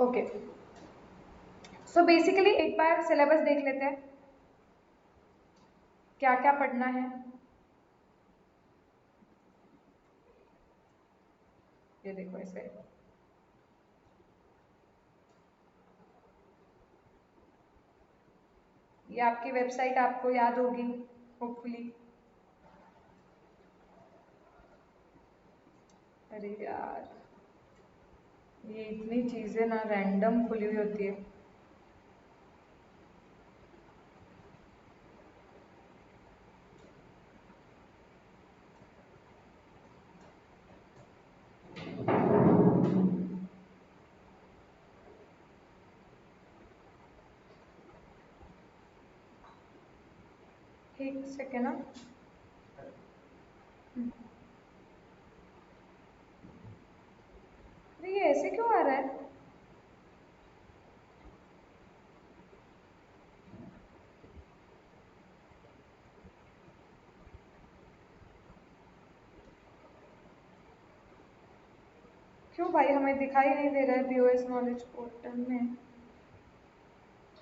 Okay, so basically एक बार syllabus देख लेते हैं क्या क्या पढ़ना है। ये देखो इसे, ये आपकी वेबसाइट आपको याद होगी होपफुली। अरे यार, ये इतनी चीज़ें ना रैंडम खुली हुई होती है। एक सेकेंड ना। अरे ये ऐसे क्यों आ रहा है? क्यों भाई, हमें दिखाई नहीं दे रहा है बीओएस नॉलेज पोर्टल में।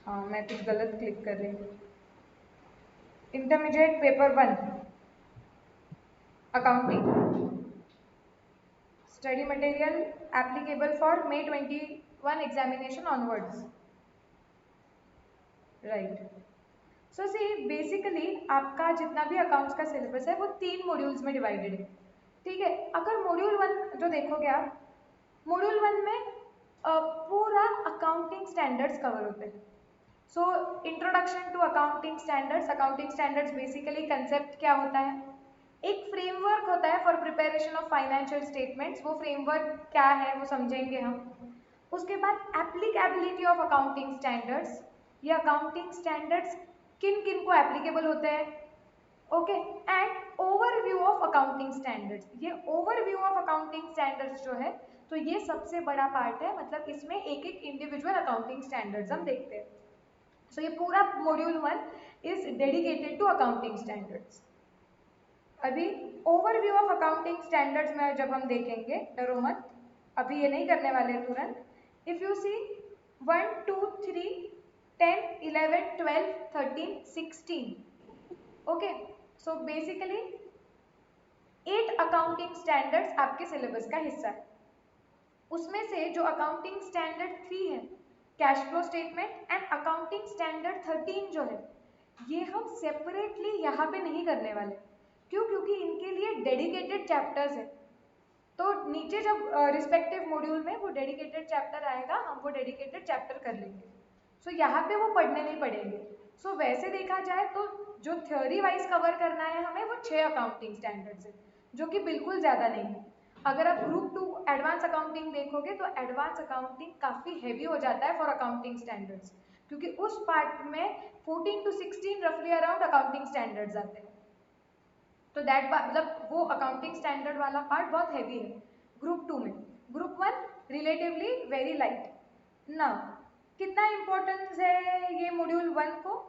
हाँ, मैं कुछ गलत क्लिक कर रही हूँ। Intermediate paper 1 accounting study material applicable for May 21 examination onwards, right. So see basically आपका जितना भी अकाउंट्स का सिलेबस है वो 3 मॉड्यूल्स में डिवाइडेड है, ठीक है। अगर मॉड्यूल 1 जो देखोगे आप, मॉड्यूल 1 में पूरा अकाउंटिंग स्टैंडर्ड्स कवर होते हैं। सो introduction to accounting standards basically concept क्या होता है, एक फ्रेमवर्क होता है for preparation of financial statements. वो फ्रेमवर्क क्या है वो समझेंगे हम। उसके बाद एप्लीकेबिलिटी ऑफ अकाउंटिंग स्टैंडर्ड्स, ये अकाउंटिंग स्टैंडर्ड्स किन किन को एप्लीकेबल होते हैं, okay. And overview of accounting standards, ये ओवरव्यू ऑफ अकाउंटिंग स्टैंडर्ड्स जो है तो ये सबसे बड़ा पार्ट है, मतलब इसमें एक एक इंडिविजुअल अकाउंटिंग स्टैंडर्ड्स हम देखते हैं। सो ये पूरा module 1 is dedicated to accounting standards. अभी ओवरव्यू ऑफ अकाउंटिंग स्टैंडर्ड्स में जब हम देखेंगे, डरो मत, अभी ये नहीं करने वाले तुरंत। If you see 1 2 3 10 11 12 13 16, okay. So basically 8 accounting standards आपके सिलेबस का हिस्सा है। उसमें से जो अकाउंटिंग स्टैंडर्ड 3 है, cash flow statement, and accounting standard 13 जो है, ये हम सेपरेटली यहाँ पे नहीं करने वाले। क्यों? क्योंकि इनके लिए डेडिकेटेड चैप्टर्स है। तो नीचे जब रिस्पेक्टिव मॉड्यूल में वो डेडिकेटेड चैप्टर आएगा, हम वो डेडिकेटेड चैप्टर कर लेंगे। सो यहाँ पे वो पढ़ने नहीं पड़ेंगे। सो वैसे देखा जाए तो जो थ्योरी वाइज कवर करना है हमें, वो 6 अकाउंटिंग स्टैंडर्ड्स है, जो कि बिल्कुल ज़्यादा नहीं है। अगर आप ग्रुप 2 एडवांस अकाउंटिंग देखोगे तो एडवांस अकाउंटिंग काफ़ी हैवी हो जाता है फॉर अकाउंटिंग स्टैंडर्ड्स, क्योंकि उस पार्ट में 14 to 16 रफली अराउंड अकाउंटिंग स्टैंडर्ड्स आते हैं। तो दैट मतलब वो अकाउंटिंग स्टैंडर्ड वाला पार्ट बहुत हैवी है ग्रुप 2 में। Group 1 relatively very light. ना कितना इंपॉर्टेंस है ये मॉड्यूल 1 को,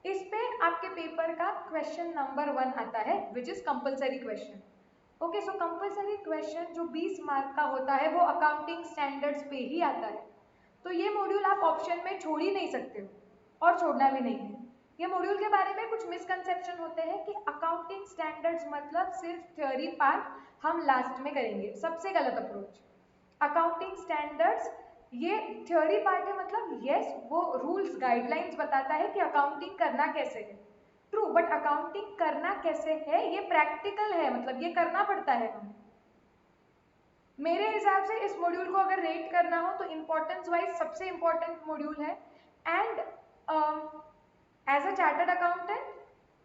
इस पे आपके पेपर का क्वेश्चन नंबर 1 आता है, which is compulsory question, okay. So compulsory question जो 20 मार्क का होता है वो अकाउंटिंग स्टैंडर्ड्स पे ही आता है। तो ये मॉड्यूल आप ऑप्शन में छोड़ ही नहीं सकते हो और छोड़ना भी नहीं है। ये मॉड्यूल के बारे में कुछ मिसकंसेप्शन होते हैं कि अकाउंटिंग स्टैंडर्ड्स मतलब सिर्फ थ्योरी पार्ट हम लास्ट में करेंगे, सबसे गलत अप्रोच। अकाउंटिंग स्टैंडर्ड्स ये थ्योरी पार्ट है, मतलब यस वो रूल्स गाइडलाइंस बताता है कि अकाउंटिंग करना कैसे है, ट्रू। बट अकाउंटिंग करना कैसे है ये प्रैक्टिकल है, मतलब ये करना पड़ता है हमें। मेरे हिसाब से इस मॉड्यूल को अगर रेट करना हो तो इम्पोर्टेंस वाइज सबसे इम्पोर्टेंट मॉड्यूल है। And as a chartered accountant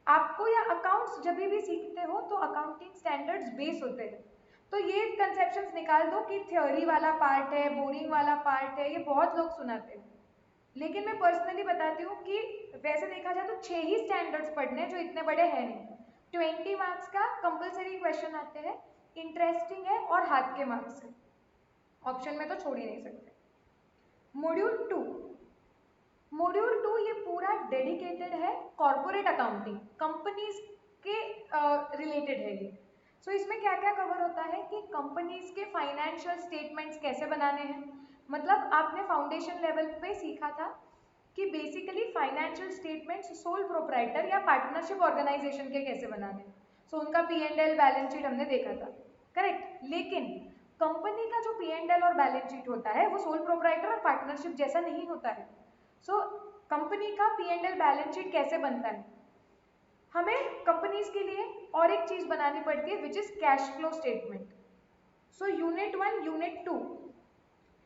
आपको या अकाउंट्स जब भी सीखते हो तो अकाउंटिंग स्टैंडर्ड्स बेस होते हैं। तो ये कंसेप्शंस निकाल दो कि थ्योरी वाला पार्ट है, बोरिंग वाला पार्ट है, ये बहुत लोग सुनाते हैं। लेकिन मैं पर्सनली बताती हूँ कि वैसे देखा जाए तो 6 ही स्टैंडर्ड्स पढ़ने जो इतने बड़े हैं नहीं। 20 मार्क्स का कंपलसरी क्वेश्चन आते हैं, इंटरेस्टिंग है और हाथ के मार्क्स है, ऑप्शन में तो छोड़ ही नहीं सकते। मॉड्यूल 2 ये पूरा डेडिकेटेड है कॉर्पोरेट अकाउंटिंग, कंपनीज के रिलेटेड है ये। सो इसमें क्या क्या कवर होता है कि कंपनीज के फाइनेंशियल स्टेटमेंट्स कैसे बनाने हैं, मतलब आपने फाउंडेशन लेवल पे सीखा था कि basically financial statements sole proprietor या पार्टनरशिप ऑर्गेनाइजेशन के कैसे बनाने हैं। सो उनका P&L बैलेंस शीट हमने देखा था, करेक्ट। लेकिन कंपनी का जो P&L और बैलेंस शीट होता है वो सोल प्रोप्राइटर और पार्टनरशिप जैसा नहीं होता है। सो कंपनी का P&L बैलेंस शीट कैसे बनता है, हमें कंपनीज के लिए और एक चीज बनानी पड़ती है which is cash flow statement. So unit 1 unit 2,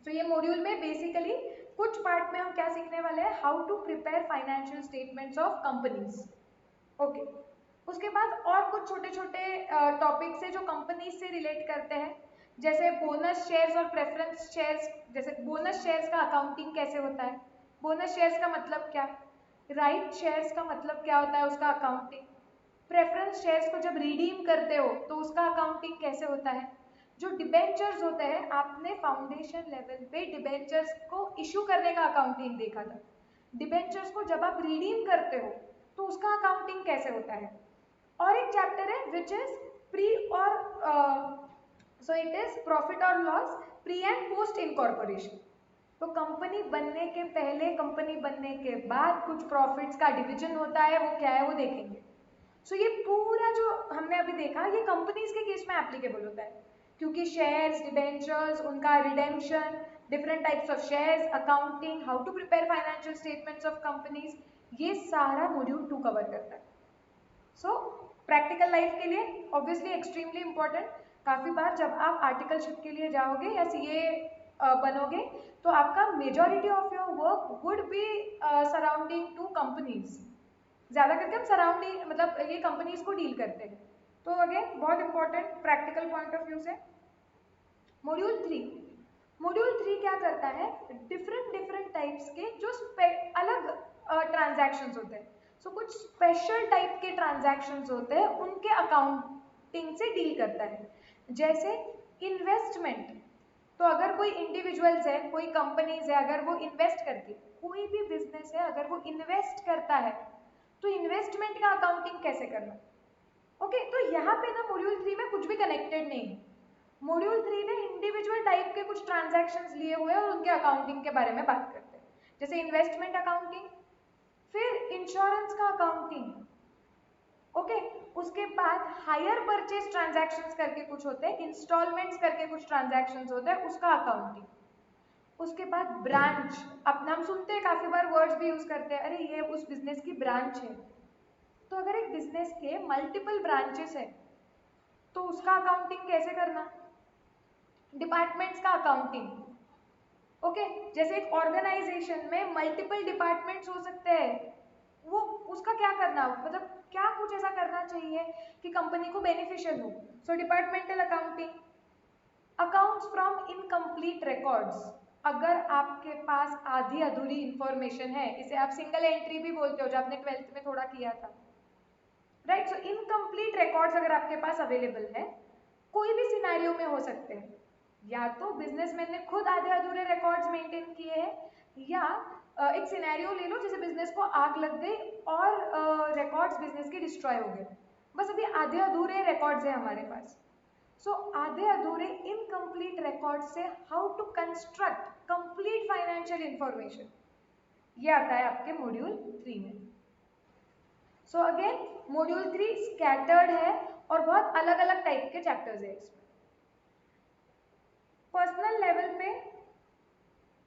तो ये मॉड्यूल में बेसिकली कुछ पार्ट में हम क्या सीखने वाले हैं, how to prepare financial statements of companies. Okay, उसके बाद और कुछ छोटे छोटे टॉपिक्स है जो कंपनीज से रिलेट करते हैं, जैसे बोनस शेयर्स और प्रेफरेंस शेयर्स। जैसे बोनस शेयर्स का अकाउंटिंग कैसे होता है, बोनस शेयर्स का मतलब क्या, राइट शेयर्स का मतलब क्या होता है उसका अकाउंटिंग, प्रेफरेंस शेयर्स को जब रिडीम करते हो तो उसका अकाउंटिंग कैसे होता है, जो डिबेंचर्स होते हैं आपने फाउंडेशन लेवल पे डिबेंचर्स को इशू करने का अकाउंटिंग देखा था, डिबेंचर्स को जब आप रिडीम करते हो तो उसका अकाउंटिंग कैसे होता है। और एक चैप्टर है विच इज प्री और सो इट इज प्रॉफिट और loss pre and post incorporation. तो कंपनी बनने के पहले, कंपनी बनने के बाद कुछ प्रॉफिट्स का डिवीजन होता है, वो क्या है वो देखेंगे। सो ये पूरा जो हमने अभी देखा ये कंपनीज के केस में एप्लीकेबल होता है, क्योंकि शेयर्स, डिबेंचर्स, उनका redemption, different types of shares, accounting, how to prepare financial statements of companies, ये सारा मॉड्यूल 2 कवर करता है। सो प्रैक्टिकल लाइफ के लिए ऑब्वियसली एक्सट्रीमली इंपॉर्टेंट। काफी बार जब आप आर्टिकलशिप के लिए जाओगे या सीए बनोगे तो आपका majority of your work would be surrounding to companies, ज्यादा करके हम सराउंडिंग मतलब ये कंपनीज को डील करते हैं। तो अगेन बहुत important practical point of view से। मॉड्यूल 3, मॉड्यूल 3 क्या करता है, डिफरेंट डिफरेंट टाइप्स के जो अलग ट्रांजैक्शंस होते हैं, सो कुछ स्पेशल टाइप के ट्रांजैक्शंस होते हैं उनके अकाउंटिंग से डील करता है। जैसे इन्वेस्टमेंट, तो अगर कोई इंडिविजुअल्स है, कोई कंपनीज है, अगर वो इन्वेस्ट करती, कोई भी बिजनेस है अगर वो इन्वेस्ट करता है तो इन्वेस्टमेंट का अकाउंटिंग कैसे करना। ओके, तो यहाँ पे ना मॉड्यूल 3 में कुछ भी कनेक्टेड नहीं है। मॉड्यूल 3 ने इंडिविजुअल टाइप के कुछ ट्रांजैक्शंस लिए हुए और उनके अकाउंटिंग के बारे में बात करते हैं, जैसे इन्वेस्टमेंट अकाउंटिंग, फिर इंश्योरेंस का अकाउंटिंग, ओके उसके बाद हायर परचेज ट्रांजैक्शंस करके कुछ होते हैं, इंस्टॉलमेंट्स करके कुछ ट्रांजैक्शंस होते हैं उसका अकाउंटिंग, उसके बाद ब्रांच, अपना हम सुनते हैं काफी बार वर्ड्स भी यूज करते हैं, अरे ये उस बिजनेस की ब्रांच है। तो अगर एक बिजनेस के मल्टीपल ब्रांचेस है तो उसका अकाउंटिंग कैसे करना, डिपार्टमेंट्स का अकाउंटिंग, ओके जैसे एक ऑर्गेनाइजेशन में मल्टीपल डिपार्टमेंट्स हो सकते हैं, वो उसका क्या करना, मतलब क्या कुछ ऐसा करना चाहिए कि कंपनी को बेनिफिशियल हो। So departmental accounting, accounts from incomplete records, अगर आपके पास आधी अधूरी इंफॉर्मेशन है, इसे आप सिंगल एंट्री भी बोलते हो जो आपने 12th में थोड़ा किया था, राइट। सो इनकम्प्लीट रिकॉर्ड्स अगर आपके पास अवेलेबल है, कोई भी सिनेरियो में हो सकते हैं, या तो बिजनेसमैन ने खुद आधे अधूरे रिकॉर्ड्स मेंटेन किए हैं, या एक सिनेरियो ले लो जैसे बिजनेस को आग लग गई और रिकॉर्ड्स बिजनेस के डिस्ट्रॉय हो गए, बस अभी आधे अधूरे रिकॉर्ड्स है हमारे पास। सो आधे अधूरे इनकम्प्लीट रिकॉर्ड से how to construct complete financial information, ये आता है आपके मॉड्यूल 3 में। सो अगेन मॉड्यूल 3 स्कैटर्ड है और बहुत अलग अलग टाइप के चैप्टर्स है इसमें। पर्सनल लेवल पे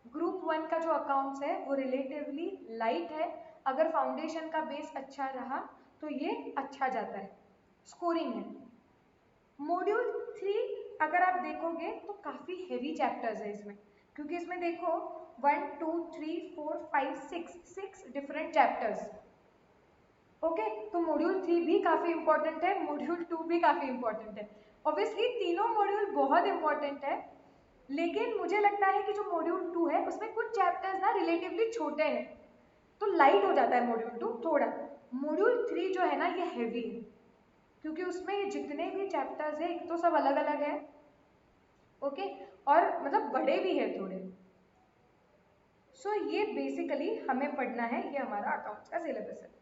ग्रुप 1 का जो अकाउंट्स है वो रिलेटिवली लाइट है, अगर फाउंडेशन का बेस अच्छा रहा तो ये अच्छा जाता है, स्कोरिंग है। मॉड्यूल 3 अगर आप देखोगे तो काफी हेवी चैप्टर्स है इसमें, क्योंकि इसमें देखो 1 2 3 4 5 6 डिफरेंट चैप्टर्स, ओके तो मॉड्यूल 3 भी काफी इंपॉर्टेंट है, मॉड्यूल 2 भी काफी इंपॉर्टेंट है। ऑब्वियसली तीनों मॉड्यूल बहुत इंपॉर्टेंट है, लेकिन मुझे लगता है कि जो मॉड्यूल 2 है उसमें कुछ चैप्टर्स ना रिलेटिवली छोटे हैं तो लाइट हो जाता है मॉड्यूल 2 थोड़ा। मॉड्यूल 3 जो है ना ये हेवी है, क्योंकि उसमें ये जितने भी चैप्टर्स है एक तो सब अलग अलग है, ओके और मतलब बड़े भी है थोड़े। सो ये बेसिकली हमें पढ़ना है, ये हमारा अकाउंट्स का सिलेबस है।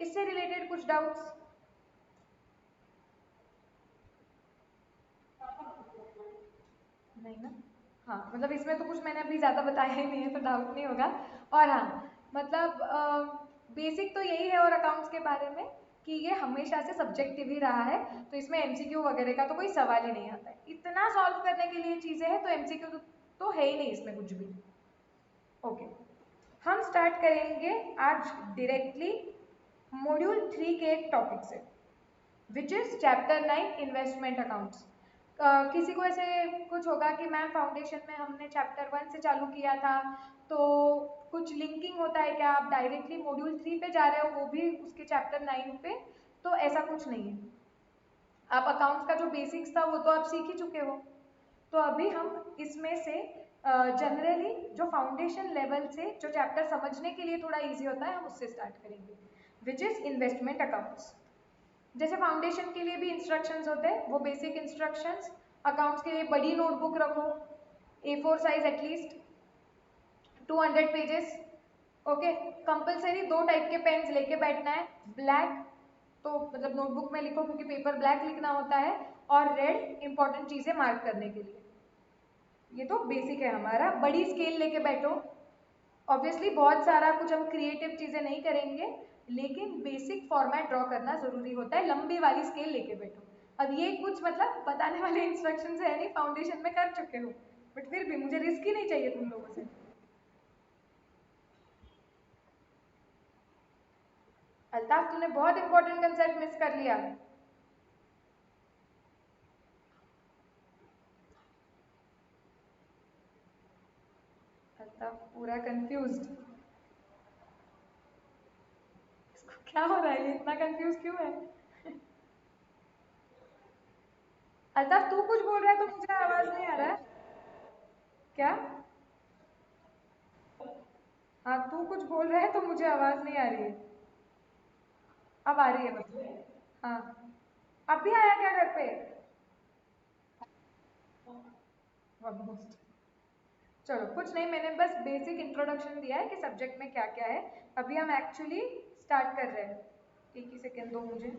इससे रिलेटेड कुछ डाउट्स? नहीं ना। हाँ मतलब इसमें तो कुछ मैंने अभी ज़्यादा बताया ही नहीं है तो डाउट नहीं होगा। और हाँ मतलब बेसिक तो यही है और अकाउंट्स के बारे में कि ये हमेशा से सब्जेक्टिव ही रहा है, तो इसमें एमसीक्यू वगैरह का तो कोई सवाल ही नहीं आता है। इतना सॉल्व करने के लिए चीज़ें हैं तो एमसीक्यू तो है ही नहीं इसमें कुछ भी। ओके, हम स्टार्ट करेंगे आज डायरेक्टली मॉड्यूल 3 के एक टॉपिक से, which is chapter 9 investment accounts. किसी को ऐसे कुछ होगा कि मैम फाउंडेशन में हमने चैप्टर 1 से चालू किया था तो कुछ लिंकिंग होता है क्या, आप डायरेक्टली मॉड्यूल 3 पे जा रहे हो वो भी उसके चैप्टर 9 पे, तो ऐसा कुछ नहीं है। आप अकाउंट्स का जो बेसिक्स था वो तो आप सीख ही चुके हो। तो अभी हम इसमें से जनरली जो फाउंडेशन लेवल से जो चैप्टर समझने के लिए थोड़ा इजी होता है हम उससे स्टार्ट करेंगे, विच इज इन्वेस्टमेंट अकाउंट्स। जैसे फाउंडेशन के लिए भी इंस्ट्रक्शंस होते हैं, वो बेसिक इंस्ट्रक्शंस। अकाउंट्स के लिए बड़ी नोटबुक रखो, A4 size at least, 200 pages. Okay, compulsory 2 type के पेन्स लेके बैठना है, ब्लैक तो मतलब नोटबुक में लिखो क्योंकि पेपर ब्लैक लिखना होता है, और रेड इंपॉर्टेंट चीजें मार्क करने के लिए। ये तो बेसिक है हमारा। बड़ी स्केल लेके बैठो, ऑब्वियसली बहुत सारा कुछ हम क्रिएटिव चीजें नहीं करेंगे लेकिन बेसिक फॉर्मेट ड्रॉ करना जरूरी होता है, लंबी वाली स्केल लेके बैठो। अब ये कुछ मतलब बताने वाले इंस्ट्रक्शंस है नहीं, फाउंडेशन में कर चुके हो, बट फिर भी मुझे रिस्क ही नहीं चाहिए तुम लोगों से। अल्ताफ तूने बहुत इंपॉर्टेंट कंसेप्ट मिस कर लिया। अल्ताफ पूरा कंफ्यूज्ड, इसको क्या हो रहा है, ये इतना कंफ्यूज क्यों है? अल्ताफ तू कुछ बोल रहा है तो मुझे आवाज नहीं आ रहा है। क्या? हाँ तू कुछ बोल रहा है तो मुझे आवाज नहीं आ रही है। अब आ रही है मतलब। हाँ, अब भी आया क्या घर पे? ऑलमोस्ट। चलो कुछ नहीं, मैंने बस बेसिक इंट्रोडक्शन दिया है कि सब्जेक्ट में क्या क्या है। अभी हम एक्चुअली स्टार्ट कर रहे हैं। एक ही सेकेंड दो मुझे।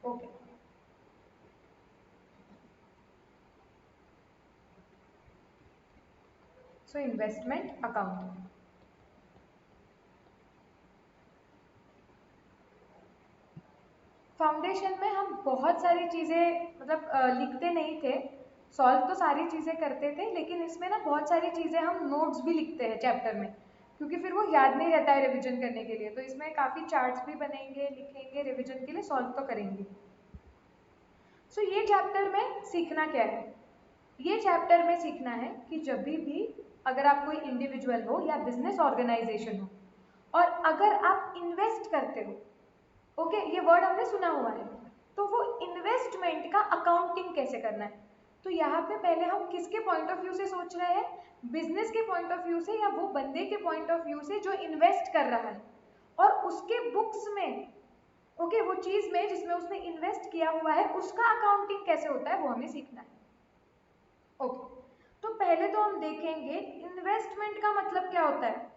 Okay, so investment account. Foundation में हम बहुत सारी चीज़ें मतलब लिखते नहीं थे, सॉल्व तो सारी चीज़ें करते थे लेकिन इसमें ना बहुत सारी चीज़ें हम नोट्स भी लिखते हैं चैप्टर में, क्योंकि फिर वो याद नहीं रहता है रिवीजन करने के लिए। तो इसमें काफ़ी चार्ट्स भी बनेंगे, लिखेंगे, रिवीजन के लिए सॉल्व तो करेंगे। सो ये चैप्टर में सीखना क्या है? ये चैप्टर में सीखना है कि जब भी अगर आप कोई इंडिविजुअल हो या बिजनेस ऑर्गेनाइजेशन हो और अगर आप इन्वेस्ट करते हो, ओके ये वर्ड हमने सुना हुआ है, तो वो इन्वेस्टमेंट का अकाउंटिंग कैसे करना है। तो यहाँ पे पहले हम किसके पॉइंट ऑफ व्यू से सोच रहे हैं, बिजनेस के पॉइंट ऑफ व्यू से या वो बंदे के पॉइंट ऑफ व्यू से जो इन्वेस्ट कर रहा है, और उसके बुक्स में ओके वो चीज में जिसमें उसने इन्वेस्ट किया हुआ है उसका अकाउंटिंग कैसे होता है वो हमें सीखना है। ओके, तो पहले तो हम देखेंगे इन्वेस्टमेंट का मतलब क्या होता है।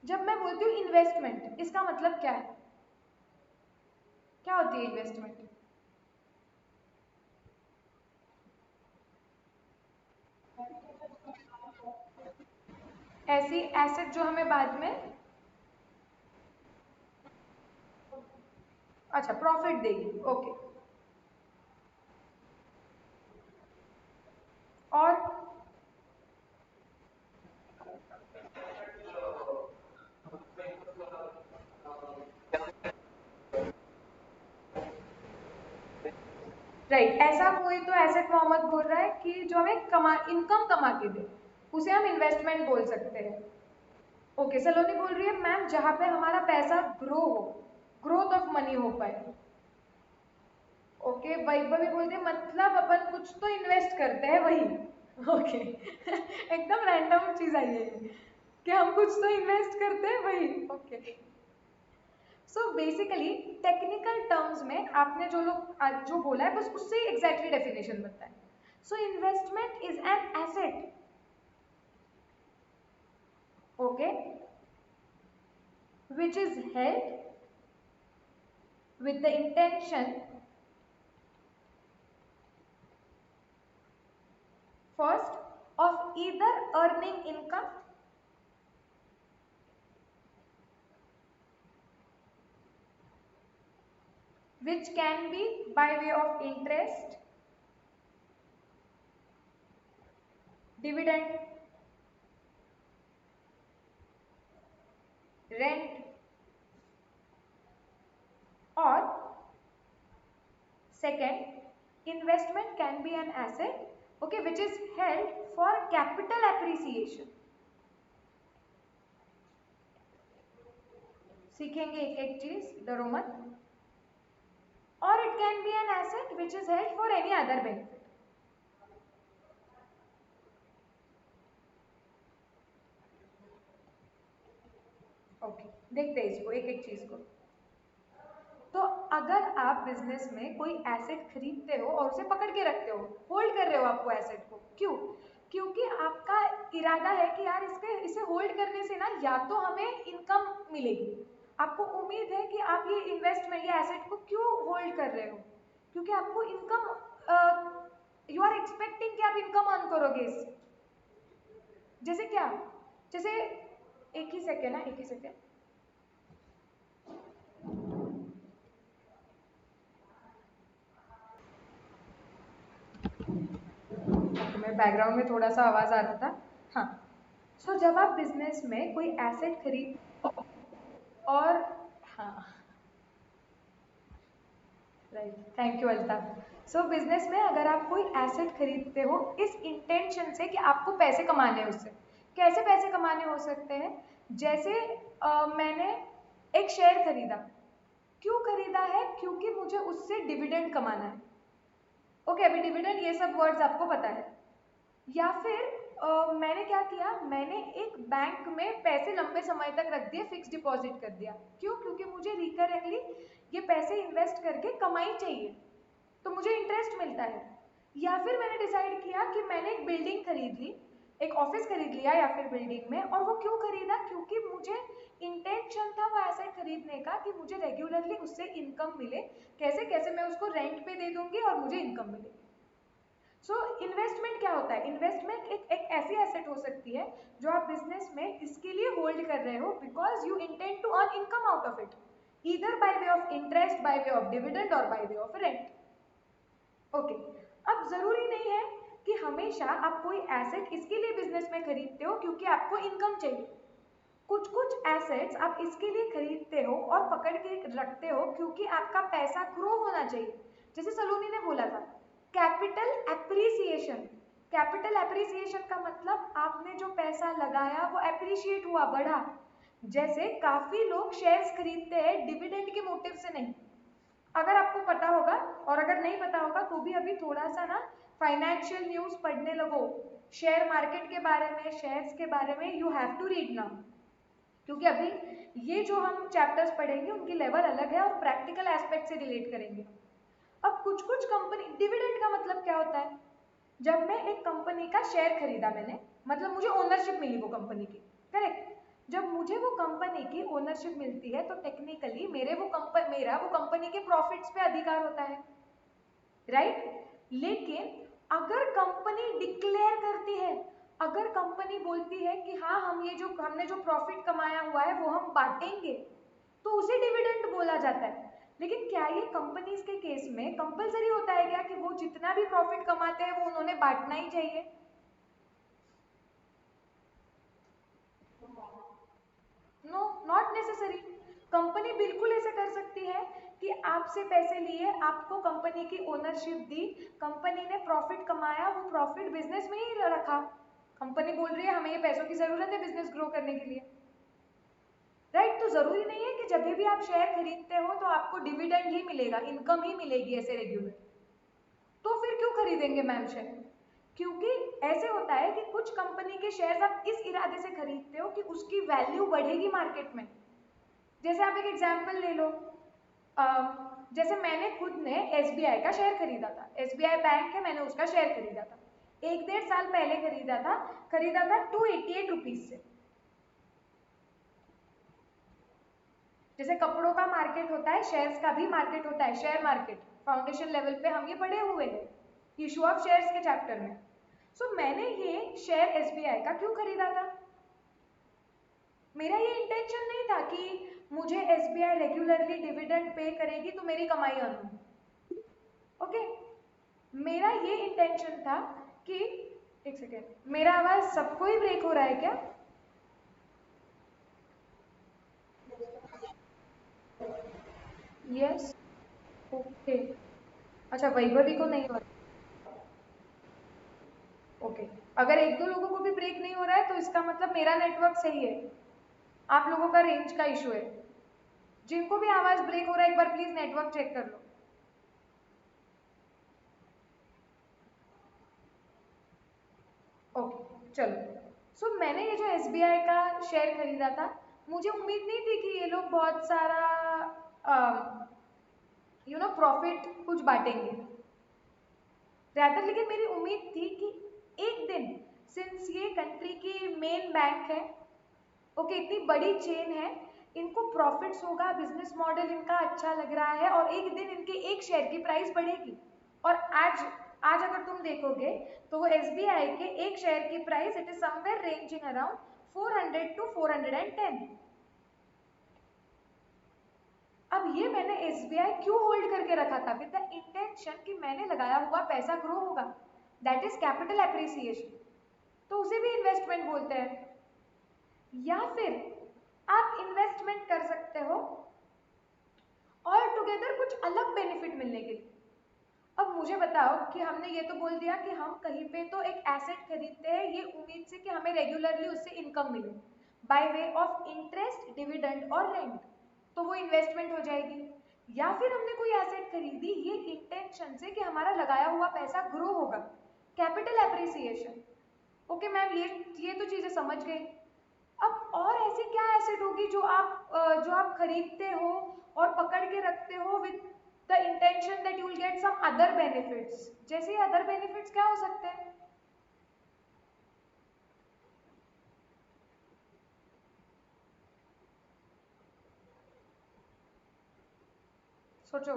जब मैं बोलती हूँ इन्वेस्टमेंट, इसका मतलब क्या है, क्या होती है इन्वेस्टमेंट? ऐसी एसेट जो हमें बाद में, अच्छा प्रॉफिट देगी, ओके। और राइट, ऐसा कोई तो एसेट मोहम्मद बोल रहा है कि जो हमें इनकम कमा के दे, उसे हम इन्वेस्टमेंट बोल सकते हैं। ओके, सलोनी बोल रही है मैम जहाँ पे हमारा पैसा ग्रो हो, ग्रोथ ऑफ मनी हो पाए। ओके, वैभवी बोलते हैं मतलब अपन कुछ तो इन्वेस्ट करते हैं वही। ओके एकदम रैंडम चीज आई है ये, कि हम कुछ तो इन्वेस्ट करते हैं वही। Okay, so basically technical terms में आपने जो लोग जो बोला है बस उससे एग्जैक्टली डेफिनेशन बताएं। सो investment is an asset, okay, which is held with the intention first of either earning income which can be by way of interest, dividend, rent, or second, investment can be an asset, okay, which is held for capital appreciation। सीखेंगे एक एक चीज, डरो मत। और it can B N asset which is held for any other benefit. Okay, देखते हैं इसको एक एक चीज को। तो अगर आप बिजनेस में कोई एसेट खरीदते हो और उसे पकड़ के रखते हो, होल्ड कर रहे हो आप वो एसेट को, क्यों? क्योंकि आपका इरादा है कि यार इसे होल्ड करने से ना या तो हमें इनकम मिलेगी। आपको उम्मीद है कि आप ये इन्वेस्टमेंट ये एसेट को क्यों होल्ड कर रहे हो? क्योंकि आपको इनकम, यू आर एक्सपेक्टिंग कि आप इनकम अर्न करोगे इससे। जैसे क्या? जैसे एक ही सेकेंड है, एक ही सेकेंड। तो मेरे बैकग्राउंड में थोड़ा सा आवाज आ रहा था। हाँ, सो जब आप बिजनेस में कोई एसेट खरीद और, हाँ right, thank you Altaf. So business में अगर आप कोई एसेट खरीदते हो इस इंटेंशन से कि आपको पैसे कमाने हैं उससे, कैसे पैसे कमाने हो सकते हैं? जैसे मैंने एक शेयर खरीदा, क्यों खरीदा है? क्योंकि मुझे उससे डिविडेंड कमाना है। ओके, अभी डिविडेंड ये सब वर्ड्स आपको पता है। या फिर मैंने क्या किया, मैंने एक बैंक में पैसे लंबे समय तक रख दिए, फिक्स डिपॉजिट कर दिया। क्यों? क्योंकि मुझे रिकरेंटली ये पैसे इन्वेस्ट करके कमाई चाहिए, तो मुझे इंटरेस्ट मिलता है। या फिर मैंने डिसाइड किया कि मैंने एक बिल्डिंग खरीद ली, एक ऑफिस खरीद लिया या फिर बिल्डिंग में, और वो क्यों खरीदा? क्योंकि मुझे इंटेंशन था वो एसेट खरीदने का कि मुझे रेगुलरली उससे इनकम मिले। कैसे कैसे मैं उसको रेंट पे दे दूंगी और मुझे इनकम मिलेगी। सो इन्वेस्टमेंट क्या होता है? इन्वेस्टमेंट एक ऐसी एसेट हो सकती है जो आप बिजनेस में इसके लिए होल्ड कर रहे हो because you intend to earn income out of it, either by way of interest, by way of dividend और by way of rent. Okay, अब जरूरी नहीं है कि हमेशा आप कोई एसेट इसके लिए बिजनेस में खरीदते हो क्योंकि आपको इनकम चाहिए। कुछ कुछ एसेट्स आप इसके लिए खरीदते हो और पकड़ के रखते हो क्योंकि आपका पैसा ग्रो होना चाहिए। जैसे सलोनी ने बोला था, कैपिटल एप्रिसिएशन। कैपिटल एप्रिसिएशन का मतलब आपने जो पैसा लगाया वो एप्रिशिएट हुआ, बढ़ा। जैसे काफी लोग शेयर्स खरीदते हैं डिविडेंड के मोटिव से नहीं। अगर आपको पता होगा, और अगर नहीं पता होगा तो भी अभी थोड़ा सा ना फाइनेंशियल न्यूज पढ़ने लगो, शेयर मार्केट के बारे में, शेयर्स के बारे में। You have to read now, क्योंकि अभी ये जो हम चैप्टर्स पढ़ेंगे उनकी लेवल अलग है और प्रैक्टिकल एस्पेक्ट से रिलेट करेंगे। अब कुछ कुछ कंपनी, डिविडेंड का मतलब क्या होता है? जब मैं एक कंपनी का शेयर खरीदा मैंने, मतलब मुझे ओनरशिप मिली वो कंपनी की, करेक्ट? जब मुझे वो कंपनी की ओनरशिप मिलती है तो टेक्निकली मेरा वो कंपनी के प्रॉफिट्स पे अधिकार होता है, राइट? लेकिन अगर कंपनी डिक्लेयर करती है, अगर कंपनी बोलती है कि हाँ हमने जो प्रॉफिट कमाया हुआ है वो हम बांटेंगे, तो उसे डिविडेंड बोला जाता है। लेकिन क्या ये कंपनीज के केस में कंपलसरी होता है क्या कि वो जितना भी प्रॉफिट कमाते हैं वो उन्होंने बांटना ही चाहिए? No, not necessary. कंपनी बिल्कुल ऐसे कर सकती है कि आपसे पैसे लिए, आपको कंपनी की ओनरशिप दी, कंपनी ने प्रॉफिट कमाया, वो प्रॉफिट बिजनेस में ही रखा। कंपनी बोल रही है हमें ये पैसों की जरूरत है बिजनेस ग्रो करने के लिए, राइट। तो जरूरी नहीं है कि जब भी आप शेयर खरीदते हो तो आपको डिविडेंड ही मिलेगा, इनकम ही मिलेगी ऐसे रेगुलर। तो फिर क्यों खरीदेंगे मैम शेयर? क्योंकि ऐसे होता है कि कुछ कंपनी के शेयर्स आप इस इरादे से खरीदते हो कि उसकी वैल्यू बढ़ेगी मार्केट में। जैसे आप एक एग्जांपल ले लो, जैसे मैंने खुद ने एसबीआई का शेयर खरीदा था, एसबीआई बैंक है, मैंने उसका शेयर खरीदा था, 1-1.5 साल पहले खरीदा था 288 रुपीज से। जैसे कपड़ों का मार्केट होता है, शेयर्स का भी मार्केट होता है, शेयर मार्केट। फाउंडेशन लेवल पे हम ये पढ़े हुए हैं इशू ऑफ शेयर्स के चैप्टर में। सो मैंने ये शेयर एसबीआई का क्यों खरीदा था? मेरा ये इंटेंशन नहीं था कि मुझे एसबीआई रेगुलरली डिविडेंड पे करेगी तो मेरी कमाई आऊंगी, ओके। मेरा ये इंटेंशन था कि, एक सेकेंड, मेरा आवाज सबको ही ब्रेक हो रहा है क्या? Yes, okay. अच्छा, वैभवी को नहीं हो रहा? ओके। अगर 1-2 लोगों को भी ब्रेक नहीं हो रहा है तो इसका मतलब मेरा नेटवर्क सही है, आप लोगों का रेंज का इशू है। जिनको भी आवाज ब्रेक हो रहा है एक बार प्लीज नेटवर्क चेक कर लो। ओके चलो। सो मैंने ये जो एसबीआई का शेयर खरीदा था, मुझे उम्मीद नहीं थी कि ये लोग बहुत सारा प्रॉफिट कुछ बांटेंगे, ज्यादा। लेकिन मेरी उम्मीद थी कि एक दिन, सिंस ये कंट्री की मेन बैंक है, ओके, इतनी बड़ी चेन है, इनको प्रॉफिट्स होगा, बिजनेस मॉडल इनका अच्छा लग रहा है, और एक दिन इनके एक शेयर की प्राइस बढ़ेगी। और आज आज अगर तुम देखोगे तो वो एसबीआई के एक शेयर की price it is somewhere ranging around 400 to 410। अब ये मैंने एसबीआई क्यों होल्ड करके रखा था? विद द इंटेंशन कि मैंने लगाया हुआ पैसा ग्रो होगा, दैट इज कैपिटल एप्रिसिएशन, तो उसे भी इन्वेस्टमेंट बोलते हैं। या फिर आप इन्वेस्टमेंट कर सकते हो ऑल टुगेदर कुछ अलग बेनिफिट मिलने के लिए। अब मुझे बताओ कि हमने ये तो बोल दिया कि हम कहीं पे तो एक एसेट खरीदते हैं ये उम्मीद से कि हमें रेगुलरली उससे इनकम मिले bye way of interest, dividend और रेंट, तो वो इन्वेस्टमेंट हो जाएगी। या फिर हमने कोई एसेट खरीदी ये इंटेंशन से कि हमारा लगाया हुआ पैसा ग्रो होगा, कैपिटल एप्रिसिएशन। ओके मैम, ये तो चीजें समझ गई। अब और ऐसी क्या एसेट होगी जो आप खरीदते हो और पकड़ के रखते हो with the intention that you will get some other benefits? जैसे अदर बेनिफिट्स क्या हो सकते हैं? सोचो।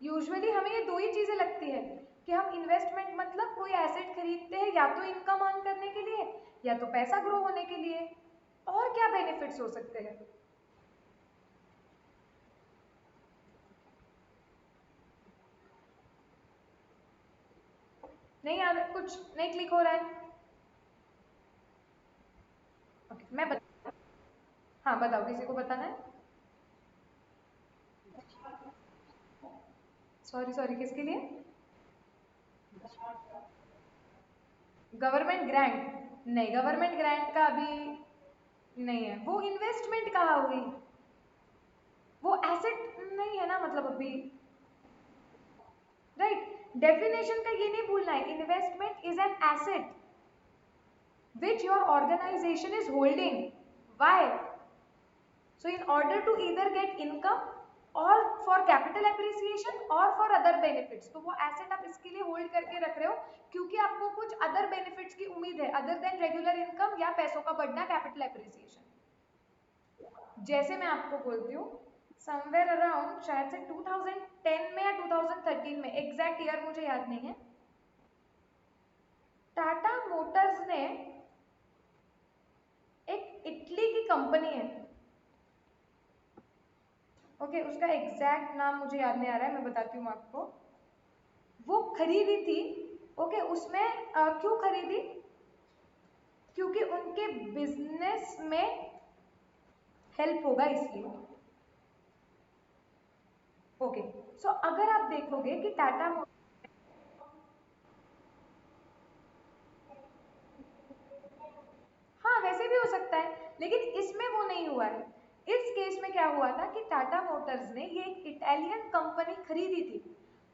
यूजुअली हमें ये दो ही चीजें लगती है कि हम इन्वेस्टमेंट मतलब कोई एसेट खरीदते हैं या तो इनकम अर्न करने के लिए या तो पैसा ग्रो होने के लिए। और क्या बेनिफिट्स हो सकते हैं? नहीं यार, कुछ नहीं क्लिक हो रहा है। ओके, मैं बता, हाँ बताओ, किसी को बताना है? सॉरी सॉरी, किसके लिए? Government grant? नहीं, गवर्नमेंट ग्रांट का अभी नहीं है, वो इन्वेस्टमेंट कहाँ हुई, वो एसेट नहीं है ना, मतलब अभी। राइट, डेफिनेशन का ये नहीं भूलना है, investment is an asset which your organization is holding. Why? So in order to either get income or for capital appreciation or for other benefits, तो वो एसेट आप इसके लिए होल्ड करके रख रहे हो क्योंकि आपको कुछ अदर बेनिफिट्स की उम्मीद है अदर देन रेगुलर इनकम या पैसों का बढ़ना, कैपिटल एप्रिसिएशन। जैसे मैं आपको बोलती हूँ, समवेयर अराउंड शायद से 2010 में या 2013 में, एग्जैक्ट ईयर मुझे याद नहीं है, टाटा मोटर्स ने, एक इटली की कंपनी है, ओके, उसका एग्जैक्ट नाम मुझे याद नहीं आ रहा है, मैं बताती हूँ आपको, वो खरीदी थी। ओके, उसमें क्यों खरीदी? क्योंकि उनके बिजनेस में, हेल्प होगा इसलिए। ओके, सो अगर आप देखोगे कि टाटा, हाँ वैसे भी हो सकता है, लेकिन इसमें वो नहीं हुआ है। इस केस में क्या हुआ था कि टाटा मोटर्स ने ये एक इटालियन कंपनी खरीदी थी।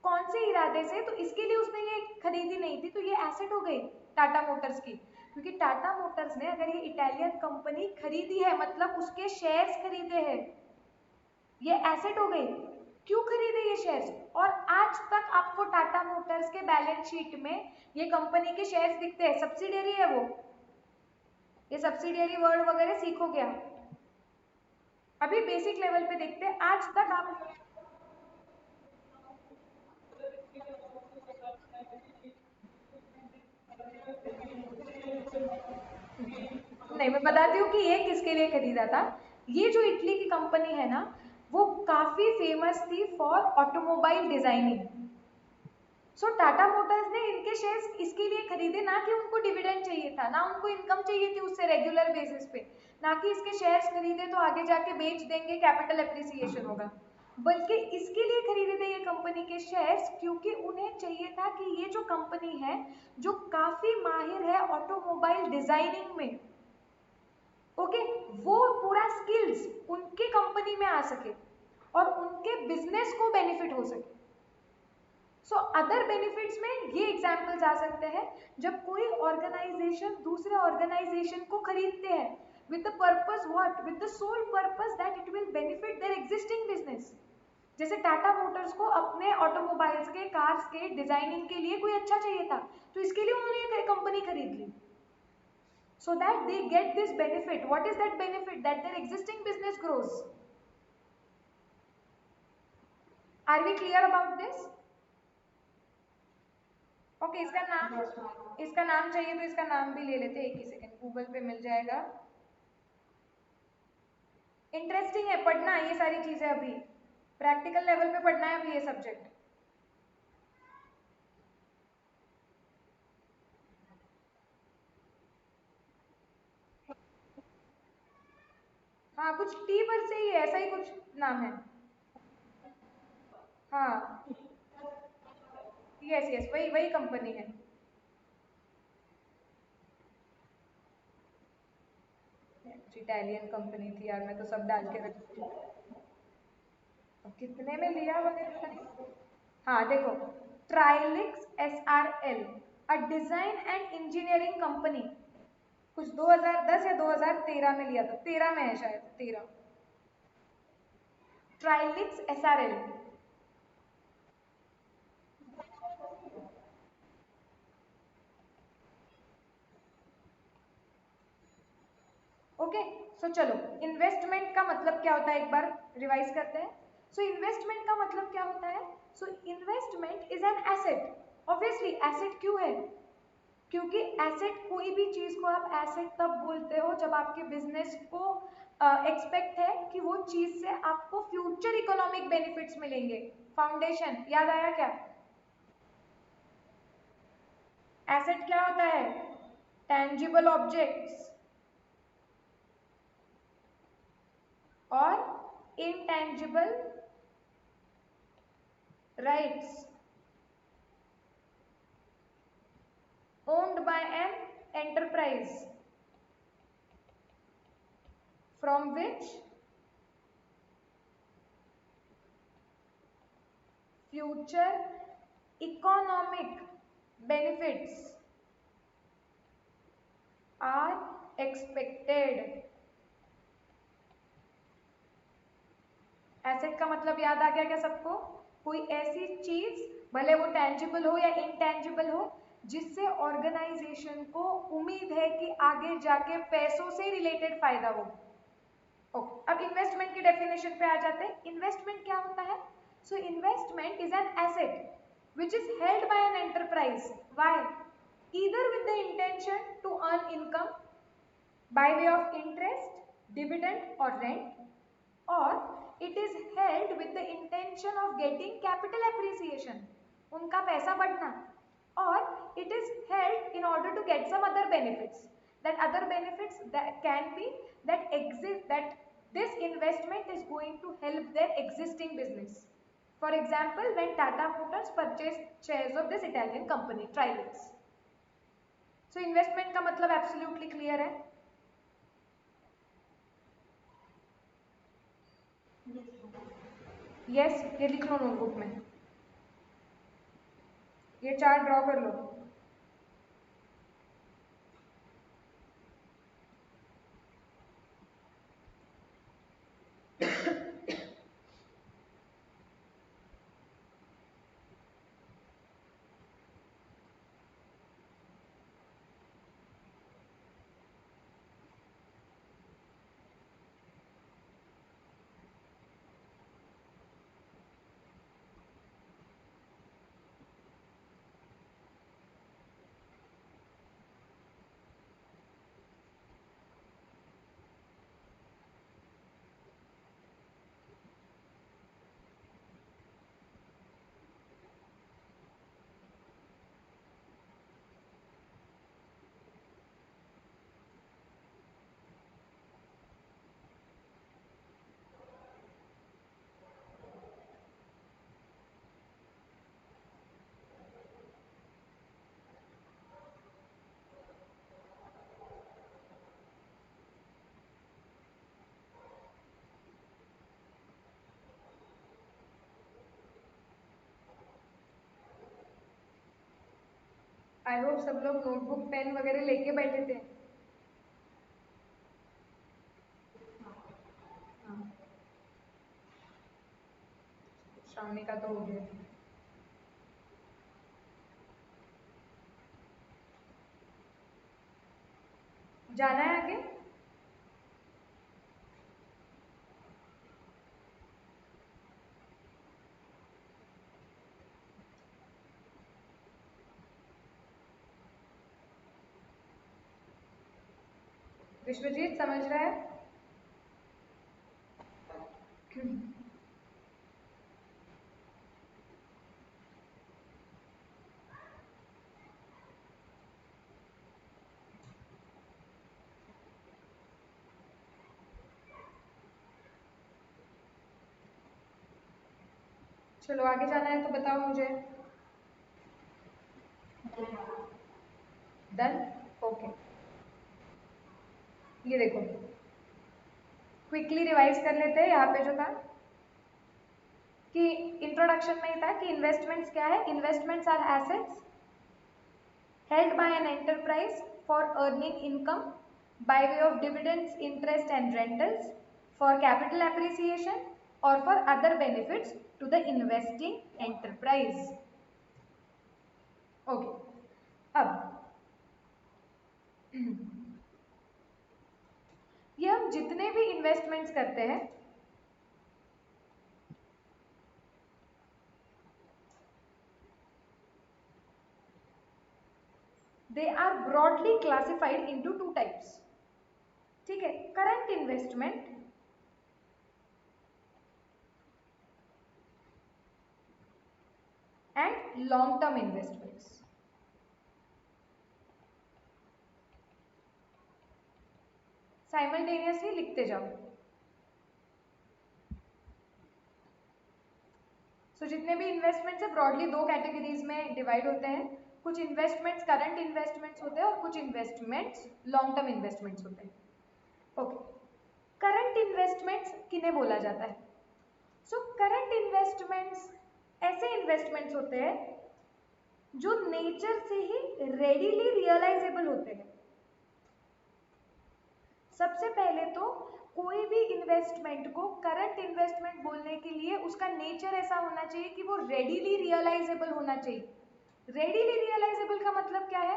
कौन से इरादे से? तो इसके लिए उसने ये खरीदी नहीं थी, तो ये एसेट हो गई टाटा मोटर्स की, क्योंकि टाटा मोटर्स ने अगर ये इटालियन कंपनी खरीदी है मतलब उसके शेयर्स खरीदे हैं, ये एसेट हो गई। क्यों खरीदे ये शेयर्स? और आज तक आपको टाटा मोटर्स के बैलेंस शीट में ये कंपनी के शेयर्स दिखते हैं, सब्सिडियरी है वो। ये सब्सिडियरी वर्ड वगैरह सीखोगे आप, अभी बेसिक लेवल पे देखते हैं। आज तक आप, नहीं मैं बताती हूँ कि ये किसके लिए खरीदा था। ये जो इटली की कंपनी है ना, वो काफी फेमस थी for automobile designing. So Tata Motors ने इनके शेयर्स इसके लिए खरीदे, ना कि उनको डिविडेंड चाहिए था, ना उनको इनकम चाहिए थी उससे रेगुलर बेसिस पे, ना कि इसके शेयर्स खरीदे तो आगे जाके बेच देंगे कैपिटल एप्रिसिएशन होगा, बल्कि इसके लिए खरीदे थे ये कंपनी के शेयर्स क्योंकि उन्हें चाहिए था कि ये जो कंपनी है, जो काफी माहिर है ऑटोमोबाइल डिजाइनिंग में, ओके, वो पूरा स्किल्स उनके कंपनी में आ सके और उनके बिजनेस को बेनिफिट हो सके। सो अदर बेनिफिट्स में ये एग्जाम्पल्स आ सकते हैं, जब कोई ऑर्गेनाइजेशन दूसरे ऑर्गेनाइजेशन को खरीदते हैं with the purpose what, with the sole purpose that it will benefit their existing business. जैसे टाटा मोटर्स को अपने ऑटोमोबाइल्स के, कार्स के डिजाइनिंग के लिए कोई अच्छा चाहिए था, तो इसके लिए उन्होंने एक कंपनी खरीद ली, so that they get this benefit. What is that benefit? That their existing business grows. Are we clear about this? Okay, इसका नाम चाहिए तो इसका नाम भी ले लेते हैं, एक ही सेकंड गूगल पे मिल जाएगा। इंटरेस्टिंग है, पढ़ना ये सारी चीजें, अभी प्रैक्टिकल लेवल पे पढ़ना है अभी ये सब्जेक्ट। हाँ कुछ टी पर से ही है, ऐसा ही कुछ नाम है। हाँ, यस यस, वही वही कंपनी है। इटालियन कंपनी थी यार, मैं तो सब डाल के रखती हूँ। अब कितने में लिया वगैरह पता नहीं। हाँ देखो, Trilix S R L, a design and engineering company, कुछ 2010 या 2013 में लिया था, 13 में है शायद, 13। ट्राइलिक्स एस आर एल। ओके, सो चलो, इन्वेस्टमेंट का मतलब क्या होता है एक बार रिवाइज करते हैं। सो इन्वेस्टमेंट का मतलब क्या होता है? So investment is an asset. Obviously asset क्यों है? क्योंकि एसेट, कोई भी चीज को आप एसेट तब बोलते हो जब आपके बिजनेस को एक्सपेक्ट है कि वो चीज से आपको फ्यूचर इकोनॉमिक बेनिफिट्स मिलेंगे। फाउंडेशन याद आया क्या? एसेट क्या होता है? टेंजिबल ऑब्जेक्ट्स और intangible rights owned by an enterprise from which future economic benefits are expected। Asset का मतलब याद आ गया क्या सबको? कोई ऐसी चीज, भले वो टेंजिबल हो या इनटेंजिबल हो, जिससे ऑर्गेनाइजेशन को उम्मीद है कि आगे जाके पैसों से रिलेटेड फायदा हो। ओके, अब इन्वेस्टमेंट की डेफिनेशन पे आ जाते हैं। इन्वेस्टमेंट क्या होता है? So investment is an asset which is held by an enterprise, why? Either with the intention to earn income by way of interest, dividend or rent, or it is held with the intention of getting capital appreciation, उनका पैसा बढ़ना, or it is held in order to get some other benefits, that other benefits that can be that exist, that This investment is going to help their existing business. For example, when Tata Motors purchased shares of this Italian company, Trilux. So investment का मतलब absolutely clear है? Yes, ये लिख लो notebook में. ये chart draw कर लो. I hope सब लोग नोटबुक पेन वगैरह लेके बैठे थे. हाँ, श्रावणी का तो हो गया. जाना है आगे? विश्वजीत समझ रहा है? चलो आगे जाना है तो बताओ मुझे. डन? ओके. ये देखो, क्विकली रिवाइज कर लेते हैं. यहाँ पे जो था कि इंट्रोडक्शन में ही था कि इन्वेस्टमेंट्स क्या है. Investments are assets held by an enterprise for earning income by way of dividends, interest and rentals, for capital appreciation or for other benefits to the investing enterprise. Okay. अब ये हम जितने भी इन्वेस्टमेंट्स करते हैं they are broadly classified into two types. ठीक है, current investment and long term investments. Simultaneously लिखते जाओ. सो जितने भी इन्वेस्टमेंट्स है ब्रॉडली दो कैटेगरीज में डिवाइड होते हैं. कुछ इन्वेस्टमेंट्स करंट इन्वेस्टमेंट्स होते हैं और कुछ इन्वेस्टमेंट्स लॉन्ग टर्म इन्वेस्टमेंट्स होते हैं. ओके, करंट इन्वेस्टमेंट्स किन्हें बोला जाता है? सो करंट इन्वेस्टमेंट्स ऐसे इन्वेस्टमेंट्स होते हैं जो नेचर से ही रेडीली रियलाइजेबल होते हैं. सबसे पहले तो कोई भी इन्वेस्टमेंट को करंट इन्वेस्टमेंट बोलने के लिए उसका नेचर ऐसा होना चाहिए कि वो रेडीली रियलाइजेबल होना चाहिए. रेडीली रियलाइजेबल का मतलब क्या है?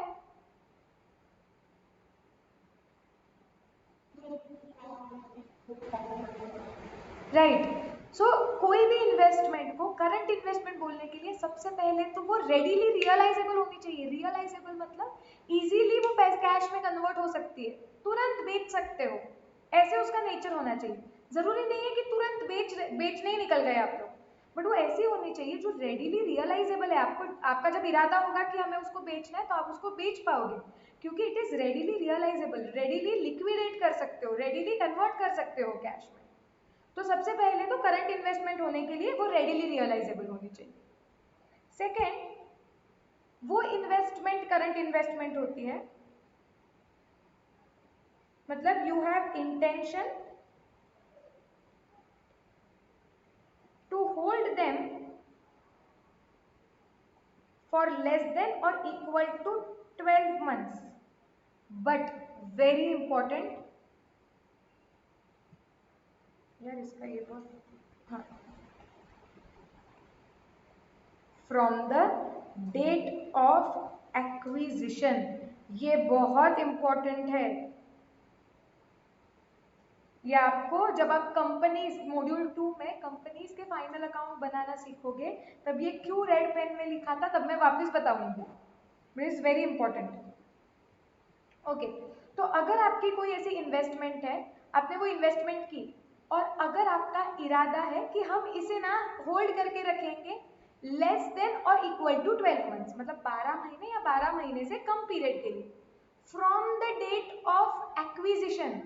राइट. सो कोई भी इन्वेस्टमेंट को करंट इन्वेस्टमेंट बोलने के लिए सबसे पहले तो वो रेडीली रियलाइजेबल होनी चाहिए. रियलाइजेबल मतलब इजीली वो कैश में कन्वर्ट हो सकती है, तुरंत बेच सकते हो, ऐसे उसका नेचर होना चाहिए. जरूरी नहीं है कि तुरंत बेचने ही निकल गए आप लोग, बट वो ऐसी होनी चाहिए जो रेडीली रियलाइजेबल है. आपको आपका जब इरादा होगा कि हमें उसको बेचना है तो आप उसको बेच पाओगे, क्योंकि it is readily realisable. Readily liquidate कर सकते हो, रेडीली कन्वर्ट कर सकते हो कैश में. तो सबसे पहले तो करंट इन्वेस्टमेंट होने के लिए वो रेडिली रियलाइजेबल होनी चाहिए। सेकेंड, वो इन्वेस्टमेंट करंट इन्वेस्टमेंट होती है, मतलब you have intention to hold them for less than or equal to 12 months, but very important, यार इसका ये बहुत, हाँ, from the date of acquisition, ये बहुत इंपॉर्टेंट है। ये आपको जब आप कंपनीज मॉड्यूल 2 में कंपनीज के फाइनल अकाउंट बनाना सीखोगे तब ये क्यों रेड पेन में लिखा था तब मैं वापस बताऊंगी, but it's very important. Okay, तो अगर आपकी कोई ऐसी इन्वेस्टमेंट है, आपने वो इन्वेस्टमेंट की और अगर आपका इरादा है कि हम इसे ना होल्ड करके रखेंगे लेस देन और इक्वल टू 12 मंथ्स, मतलब 12 महीने या 12 महीने से कम पीरियड के लिए, from the date of acquisition,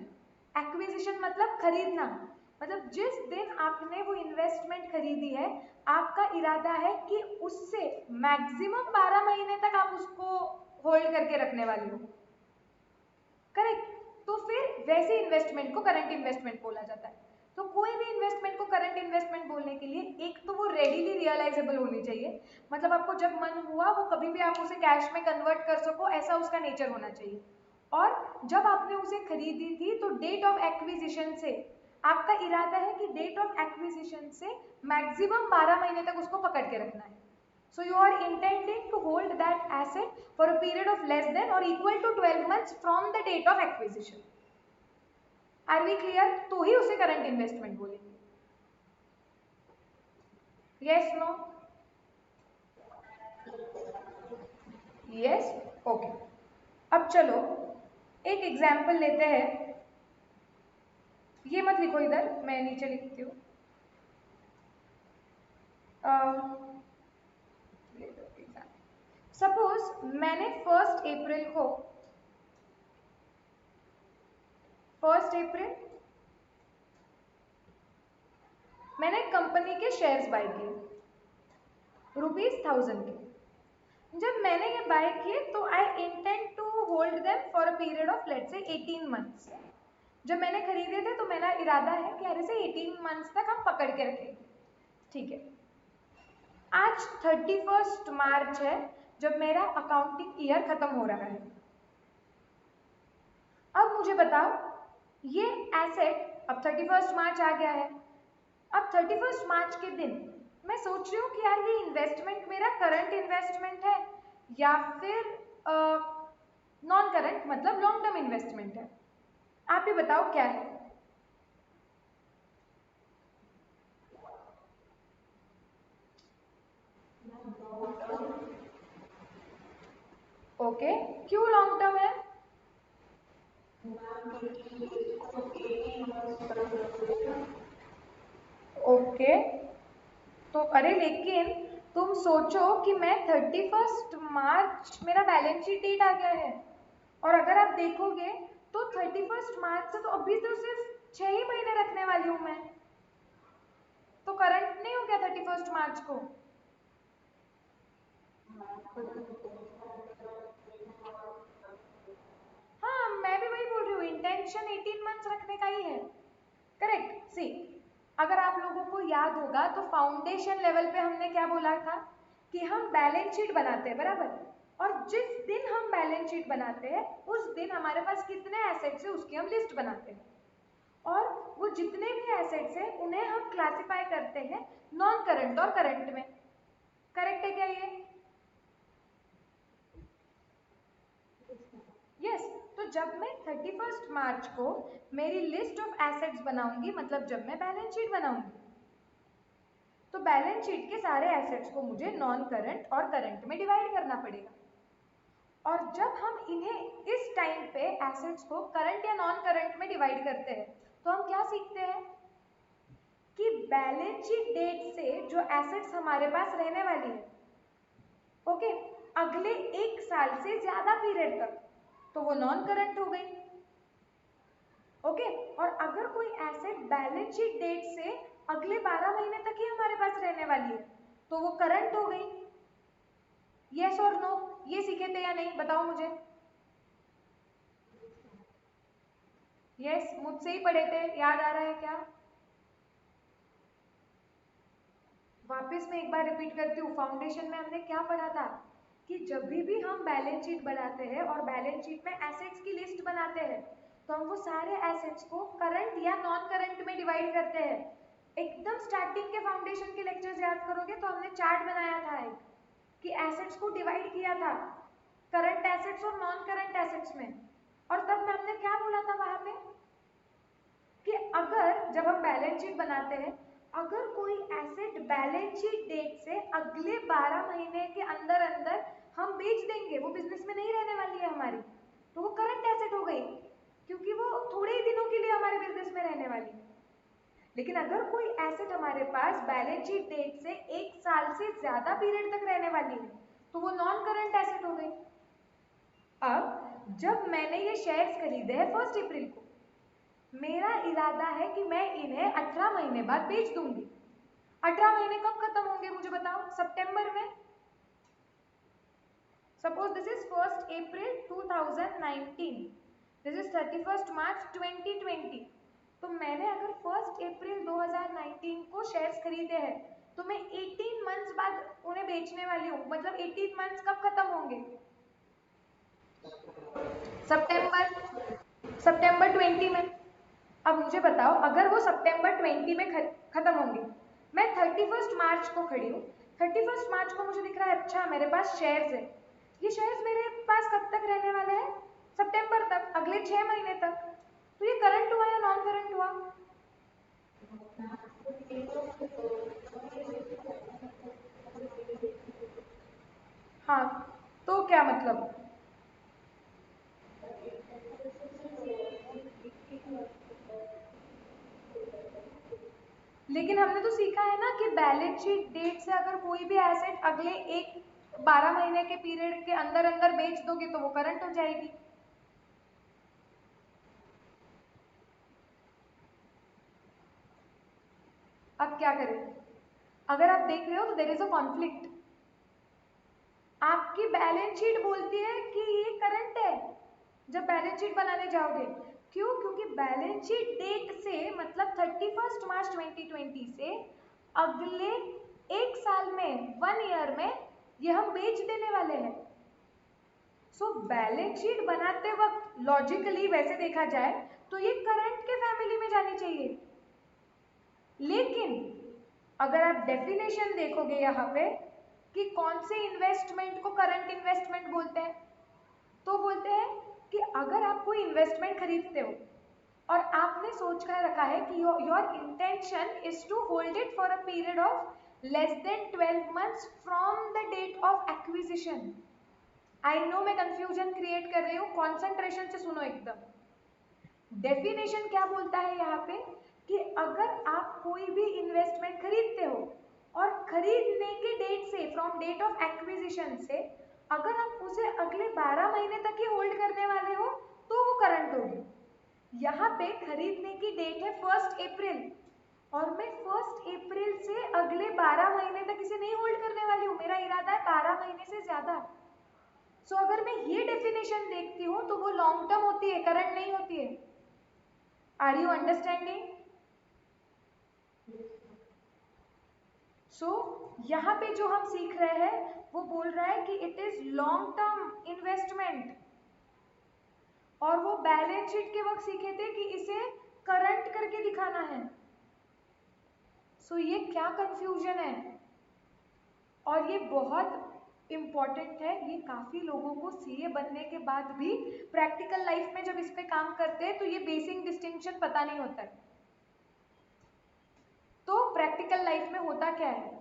acquisition मतलब खरीदना, मतलब जिस दिन आपने वो इन्वेस्टमेंट खरीदी है आपका इरादा है कि उससे मैक्सिमम 12 महीने तक आप उसको होल्ड करके रखने वाले हो, करेक्ट। तो फिर वैसे इन्वेस्टमेंट को करंट इन्वेस्टमेंट बोला जाता है। तो कोई भी इन्वेस्टमेंट को करंट इन्वेस्टमेंट बोलने के लिए एक तो वो रेडीली रियलाइजेबल होनी चाहिए, मतलब आपको जब मन हुआ वो कभी भी आप उसे कैश में कन्वर्ट कर सको, ऐसा उसका नेचर होना चाहिए। और जब आपने उसे खरीदी थी तो डेट ऑफ एक्विजिशन से आपका इरादा है कि डेट ऑफ एक्विजिशन से मैक्सिमम 12 महीने तक उसको पकड़ के रखना है। So you are intending to hold that asset for a period of less than or equal to 12 months from the date of acquisition. Are we clear? तो ही उसे करंट इन्वेस्टमेंट बोलेंगे। Yes, no? Yes, okay. अब चलो एक example लेते हैं, ये मत लिखो इधर, मैं नीचे लिखती हूँ। सपोज मैंने 1 अप्रैल को 1 अप्रैल मैंने कंपनी के शेयर्स बाय किए ₹1000 के। जब मैंने ये बाय किए तो I intend to hold them for a period of let's say 18 months. जब मैंने खरीदे थे तो मेरा इरादा है कि अरे से 18 मंथ्स तक हम पकड़ के रखेंगे, ठीक है। आज 31 मार्च है जब मेरा अकाउंटिंग ईयर खत्म हो रहा है। अब मुझे बताओ ये एसेट, अब 31 मार्च आ गया है, अब 31 मार्च के दिन मैं सोच रही हूँ कि यार ये इन्वेस्टमेंट मेरा करंट इन्वेस्टमेंट है या फिर नॉन करंट, मतलब लॉन्ग टर्म इन्वेस्टमेंट है। आप ही बताओ क्या है। ओके, क्यों लॉन्ग टर्म है? ओके, तो अरे लेकिन तुम सोचो कि मैं 31 मार्च मेरा बैलेंस शीट डेट आ गया है और अगर आप देखोगे तो 31 मार्च से तो अभी तो सिर्फ 6 ही महीने रखने वाली हूँ मैं, तो करंट नहीं हो गया 31 मार्च को। हाँ, मैं भी वही बोल रही हूँ, इंटेंशन 18 मंथ्स रखने का ही है, करेक्ट। सी, अगर आप लोगों को याद होगा तो फाउंडेशन लेवल पे हमने क्या बोला था कि हम बैलेंस शीट बनाते हैं, बराबर, और जिस दिन हम बैलेंस शीट बनाते हैं उस दिन हमारे पास कितने एसेट्स है उसकी हम लिस्ट बनाते हैं, और वो जितने भी एसेट्स हैं उन्हें हम क्लासिफाई करते हैं नॉन करंट और करंट में, करेक्ट है क्या ये? यस, तो जब मैं 31 मार्च को मेरी लिस्ट ऑफ एसेट्स बनाऊंगी, मतलब जब मैं बैलेंस शीट बनाऊंगी, तो बैलेंस शीट के सारे एसेट्स को मुझे नॉन करंट और करंट में डिवाइड करना पड़ेगा। और जब हम इन्हें इस टाइम पे एसेट्स को करंट या नॉन करंट में डिवाइड करते हैं तो हम क्या सीखते हैं कि बैलेंस शीट डेट से जो एसेट्स हमारे पास रहने वाली है, ओके, अगले 1 साल से ज्यादा पीरियड तक, तो वो नॉन करंट हो गई। ओके। और अगर कोई एसेट बैलेंस शीट डेट से अगले 12 महीने तक ही हमारे पास रहने वाली है तो वो करंट हो गई। यस और नो, ये सीखे थे या नहीं बताओ मुझे। यस, मुझसे ही पढ़े थे, याद आ रहा है क्या? वापस मैं एक बार रिपीट करती हूँ, फाउंडेशन में हमने क्या पढ़ा था कि जब भी हम बैलेंस शीट बनाते हैं और बैलेंस शीट में एसेट्स की लिस्ट बनाते हैं तो हम वो सारे एसेट्स को करंट या नॉन करंट में डिवाइड करते हैं। एकदम स्टार्टिंग के फाउंडेशन के लेक्चर्स याद करोगे तो हमने चार्ट बनाया था एक कि एसेट्स को डिवाइड किया था करंट एसेट्स और नॉन करंट एसेट्स में। और तब हमने क्या बोला था वहां पे कि अगर जब हम बैलेंस शीट बनाते हैं अगर कोई एसेट बैलेंस शीट डेट से अगले 12 महीने के अंदर अंदर हम बेच देंगे, वो बिजनेस में नहीं रहने वाली है हमारी, तो वो करंट एसेट हो गई क्योंकि वो थोड़े ही दिनों के लिए हमारे बिजनेस में रहने वाली है। लेकिन अगर कोई एसेट हमारे पास बैलेंस शीट डेट से 1 साल से ज्यादा पीरियड तक रहने वाली है तो वो नॉन करंट एसेट हो गई। अब जब मैंने ये शेयर्स खरीदे हैं 1 अप्रैल को, मेरा इरादा है कि मैं इन्हें 18 महीने बाद बेच दूंगी। 18 महीने कब खत्म होंगे मुझे बताओ? सितंबर में। Suppose this is 1 April 2019, this is 31 मार्च 2020। तो मैंने अगर 1 अप्रैल 2019 को शेयर्स खरीदे हैं तो मैं 18 मंथ्स बाद उन्हें बेचने वाली हूँ। मतलब 18 मंथ्स कब खत्म होंगे? सितंबर, सितंबर 20 में। अब मुझे बताओ अगर वो सितंबर 20 में खत्म होंगे, मैं 31 मार्च को खड़ी हूँ, 31 मार्च को मुझे दिख रहा है अच्छा मेरे पास शेयर्स है, ये शेयर्स मेरे पास कब तक रहने वाले हैं? सितंबर तक, अगले 6 महीने तक। तो ये करंट हुआ या नॉन करंट हुआ? हाँ, तो क्या मतलब? लेकिन हमने तो सीखा है ना कि बैलेंस शीट डेट से अगर कोई भी एसेट अगले एक 12 महीने के पीरियड के अंदर अंदर बेच दोगे तो वो करंट हो जाएगी। अब क्या करें? अगर आप देख रहे हो तो देयर इज अ कॉन्फ्लिक्ट। आपकी बैलेंस शीट बोलती है कि ये करंट है जब बैलेंस शीट बनाने जाओगे। क्यों? क्योंकि बैलेंस शीट डेट से मतलब 31 मार्च 2020 से अगले 1 साल में, 1 ईयर में ये हम बेच देने वाले हैं। सो बैलेंस शीट बनाते वक्त लॉजिकली वैसे देखा जाए तो ये करंट के फैमिली में जानी चाहिए। लेकिन अगर आप डेफिनेशन देखोगे यहाँ पे कि कौन से इन्वेस्टमेंट को करंट इन्वेस्टमेंट बोलते हैं, तो बोलते हैं कि अगर आप कोई इन्वेस्टमेंट खरीदते हो और आपने सोच कर रखा है कि your intention is to hold it for a period of less than 12 months from the date of acquisition. I know मैं कंफ्यूजन क्रिएट कर रही हूँ, कॉन्सेंट्रेशन से सुनो एकदम। डेफिनेशन क्या बोलता है यहाँ पे कि अगर आप कोई भी इन्वेस्टमेंट खरीदते हो और खरीदने के डेट से, फ्रॉम डेट ऑफ एक्विजिशन से, अगर आप उसे अगले 12 महीने तक ही होल्ड करने वाले हो तो वो करंट होगी। यहाँ पे खरीदने की डेट है 1 अप्रैल और मैं 1 अप्रैल से अगले 12 महीने तक इसे नहीं होल्ड करने वाली हूँ, मेरा इरादा है 12 महीने से ज्यादा। सो अगर मैं ये डेफिनेशन देखती हूँ तो वो लॉन्ग टर्म होती है, करंट नहीं होती है। Are you understanding? सो यहाँ पे जो हम सीख रहे हैं वो बोल रहा है कि it is long term investment, और वो बैलेंस शीट के वक्त सीखे थे कि इसे करंट करके दिखाना है। सो ये क्या कंफ्यूजन है? और ये बहुत इंपॉर्टेंट है, ये काफी लोगों को सीए बनने के बाद भी प्रैक्टिकल लाइफ में जब इस पे काम करते हैं तो ये बेसिक डिस्टिंक्शन पता नहीं होता है। तो प्रैक्टिकल लाइफ में होता क्या है?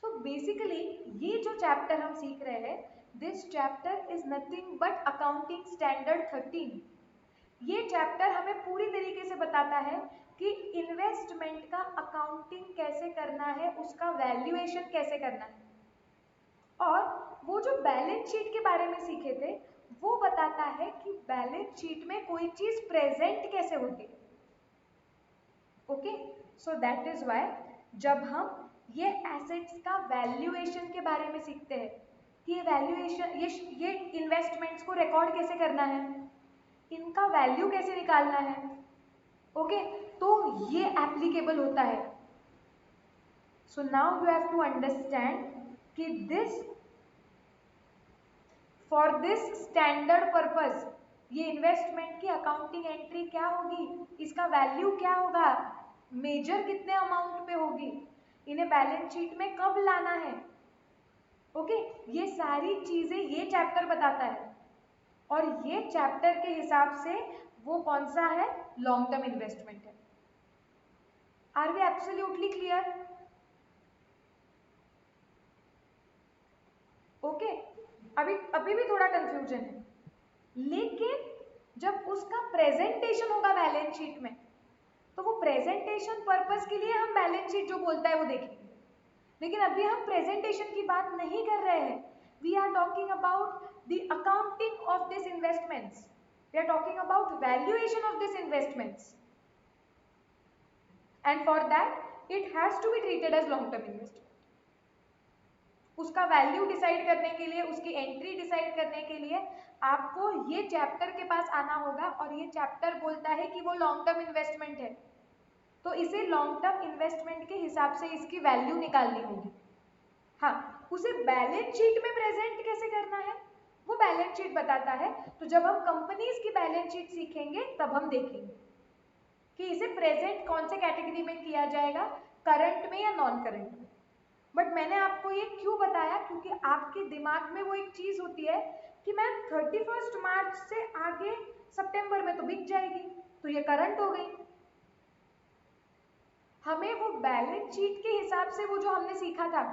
सो बेसिकली ये जो चैप्टर हम सीख रहे हैं, this chapter is nothing but accounting standard 13। ये चैप्टर हमें पूरी तरीके से बताता है कि इन्वेस्टमेंट का अकाउंटिंग कैसे करना है, उसका वैल्यूएशन कैसे करना है। और वो जो बैलेंस शीट के बारे में सीखे थे वो बताता है कि बैलेंस शीट में कोई चीज प्रेजेंट कैसे होती है। Okay, so that is why जब हम ये एसेट्स का वैल्यूएशन के बारे में सीखते हैं कि ये वैल्यूएशन, ये इन्वेस्टमेंट्स को रिकॉर्ड कैसे करना है, इनका वैल्यू कैसे निकालना है, ओके, तो ये एप्लीकेबल होता है। So now you have to understand कि this, for this standard purpose, ये इन्वेस्टमेंट की अकाउंटिंग एंट्री क्या होगी, इसका वैल्यू क्या होगा, मेजर कितने अमाउंट पे होगी, इन्हें बैलेंस शीट में कब लाना है, ओके, ये सारी चीजें ये चैप्टर बताता है। और ये चैप्टर के हिसाब से वो कौन सा है, लॉन्ग टर्म इन्वेस्टमेंट है। Are we absolutely clear? Okay, अभी भी थोड़ा कंफ्यूजन है, लेकिन जब उसका प्रेजेंटेशन होगा बैलेंस शीट में, तो वो प्रेजेंटेशन पर्पस के लिए हम बैलेंस शीट जो बोलता है वो देखेंगे। लेकिन अभी हम प्रेजेंटेशन की बात नहीं कर रहे हैं, we are talking about the accounting of this investments, we are talking about valuation of this investments, and for that it has to be treated as long term investment. उसका वैल्यू डिसाइड करने के लिए, उसकी entry decide करने के लिए आपको ये चैप्टर के पास आना होगा, और ये चैप्टर बोलता है कि वो लॉन्ग टर्म इन्वेस्टमेंट है, तो इसे लॉन्ग टर्म इन्वेस्टमेंट के हिसाब से इसकी वैल्यू निकालनी होगी। हाँ, उसे बैलेंस शीट में प्रेजेंट कैसे करना है वो बैलेंस शीट बताता है। तो जब हम कंपनीज की बैलेंस शीट सीखेंगे तब हम देखेंगे कि इसे प्रेजेंट कौन से कैटेगरी में किया जाएगा, करंट में या नॉन करंट में। बट मैंने आपको ये क्यों बताया, क्योंकि आपके दिमाग में वो एक चीज होती है कि मैम 31 मार्च से आगे सितंबर में तो बिक जाएगी, तो ये करंट हो गई। हमें वो बैलेंस शीट के हिसाब से, वो जो हमने सीखा था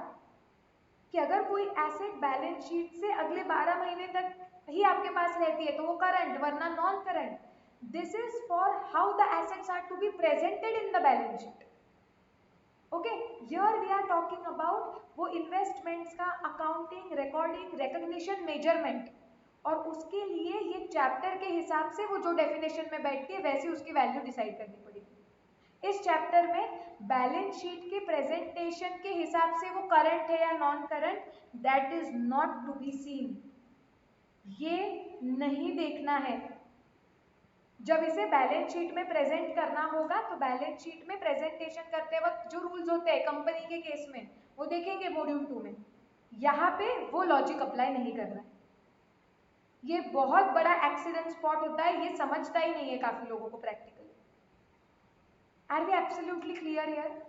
कि अगर कोई एसेट बैलेंस शीट से अगले 12 महीने तक ही आपके पास रहती है तो वो करंट, वरना non current. This is for how the assets are to be presented in the balance sheet. Okay, here we are talking about वो इन्वेस्टमेंट्स का अकाउंटिंग, रिकॉर्डिंग, रिकॉग्निशन, मेजरमेंट, और उसके लिए ये चैप्टर के हिसाब से वो जो डेफिनेशन में बैठती है वैसे उसकी वैल्यू डिसाइड करनी पड़ेगी। इस चैप्टर में बैलेंस शीट के प्रेजेंटेशन के हिसाब से वो करंट है या non current, that is not to be seen, ये नहीं देखना है। जब इसे बैलेंस शीट में प्रेजेंट करना होगा तो बैलेंस शीट में प्रेजेंटेशन करते वक्त जो रूल्स होते हैं कंपनी के केस में वो देखेंगे मॉड्यूल 2 में। यहाँ पे वो लॉजिक अप्लाई नहीं करना है, ये बहुत बड़ा एक्सीडेंट स्पॉट होता है, ये समझता ही नहीं है काफी लोगों को practically. Are we absolutely clear here?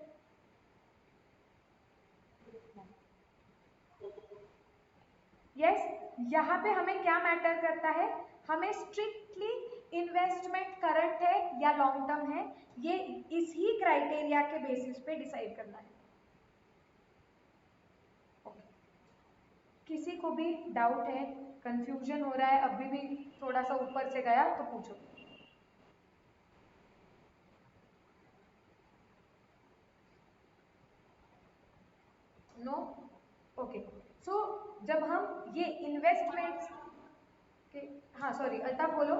Yes, यहाँ पे हमें क्या मैटर करता है, हमें स्ट्रिक्टली इन्वेस्टमेंट करंट है या लॉन्ग टर्म है, ये इसी क्राइटेरिया के बेसिस पे डिसाइड करना है। किसी को भी डाउट है, कंफ्यूजन हो रहा है, अभी भी थोड़ा सा ऊपर से गया तो पूछो। नो? ओके, सो जब हम ये इन्वेस्टमेंट्स के, हाँ सॉरी अल्ताफ बोलो।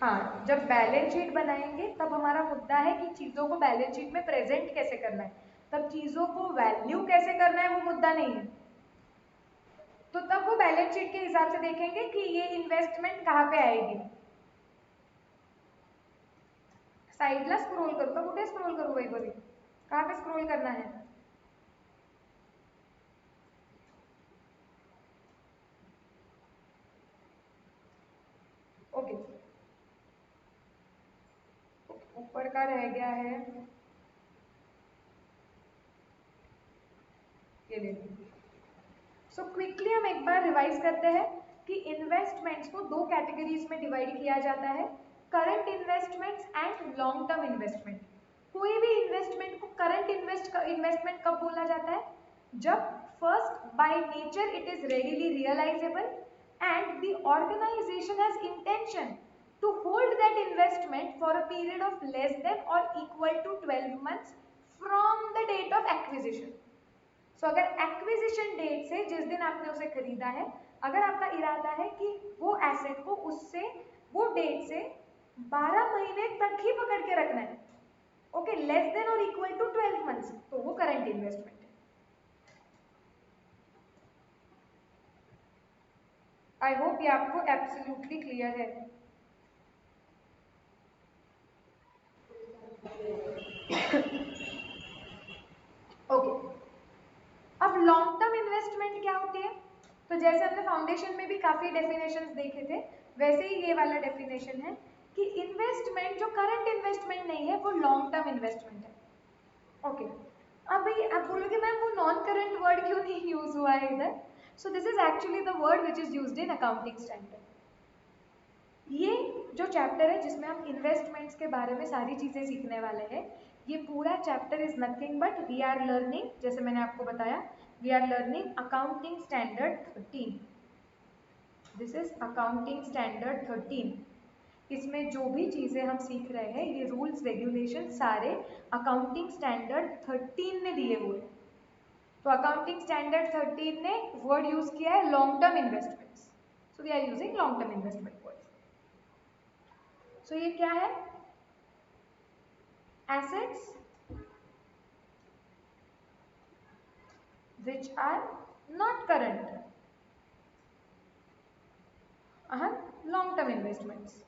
हाँ, जब बैलेंस शीट बनाएंगे तब हमारा मुद्दा है कि चीज़ों को बैलेंस शीट में प्रेजेंट कैसे करना है, तब चीज़ों को वैल्यू कैसे करना है वो मुद्दा नहीं है। तो तब वो बैलेंस शीट के हिसाब से देखेंगे कि ये इन्वेस्टमेंट कहाँ पे आएगी। साइडला स्क्रोल करू का, कुठे स्क्रोल करू वैभवी, कहाँ पे स्क्रोल करना है? ओके, ऊपर का रह गया है, ये देखो। सो क्विकली हम एक बार रिवाइज करते हैं कि इन्वेस्टमेंट्स को दो कैटेगरीज में डिवाइड किया जाता है, current investments and long term investment. कोई भी इन्वेस्टमेंट को करंट इन्वेस्टमेंट कब बोला जाता है, जब first by nature it is readily realisable and the organisation has intention to hold that investment for a period of less than or equal to 12 months from the date of acquisition. सो अगर acquisition date से, जिस दिन आपने उसे खरीदा है, अगर आपका इरादा है कि वो एसेट को उससे, वो डेट से 12 महीने तक ही पकड़ के रखना है, ओके, लेस देन और इक्वल टू 12 मंथ्स, तो वो करंट इन्वेस्टमेंट है। आई होप ये आपको एब्सोल्युटली क्लियर है। ओके, अब लॉन्ग टर्म इन्वेस्टमेंट क्या होती है? तो जैसे हमने फाउंडेशन में भी काफी डेफिनेशंस देखे थे, वैसे ही ये वाला डेफिनेशन है कि इन्वेस्टमेंट जो करंट इन्वेस्टमेंट नहीं है वो लॉन्ग टर्म इन्वेस्टमेंट है। ओके, अब भाई आप बोलोगे मैम वो नॉन करंट वर्ड क्यों नहीं यूज हुआ है इधर? So this is actually the word which is used in accounting standard. ये जो चैप्टर है जिसमें हम इन्वेस्टमेंट्स के बारे में सारी चीजें सीखने वाले हैं, ये पूरा chapter is nothing but we are learning, जैसे मैंने आपको बताया, we are learning accounting standard 13। This is accounting standard 13। इसमें जो भी चीजें हम सीख रहे हैं, ये रूल्स रेगुलेशन सारे अकाउंटिंग स्टैंडर्ड 13 ने दिए हुए। तो अकाउंटिंग स्टैंडर्ड 13 ने वर्ड यूज किया है long term investments, so we are using long term investment word. So ये क्या है? Assets which are not current, long term investments.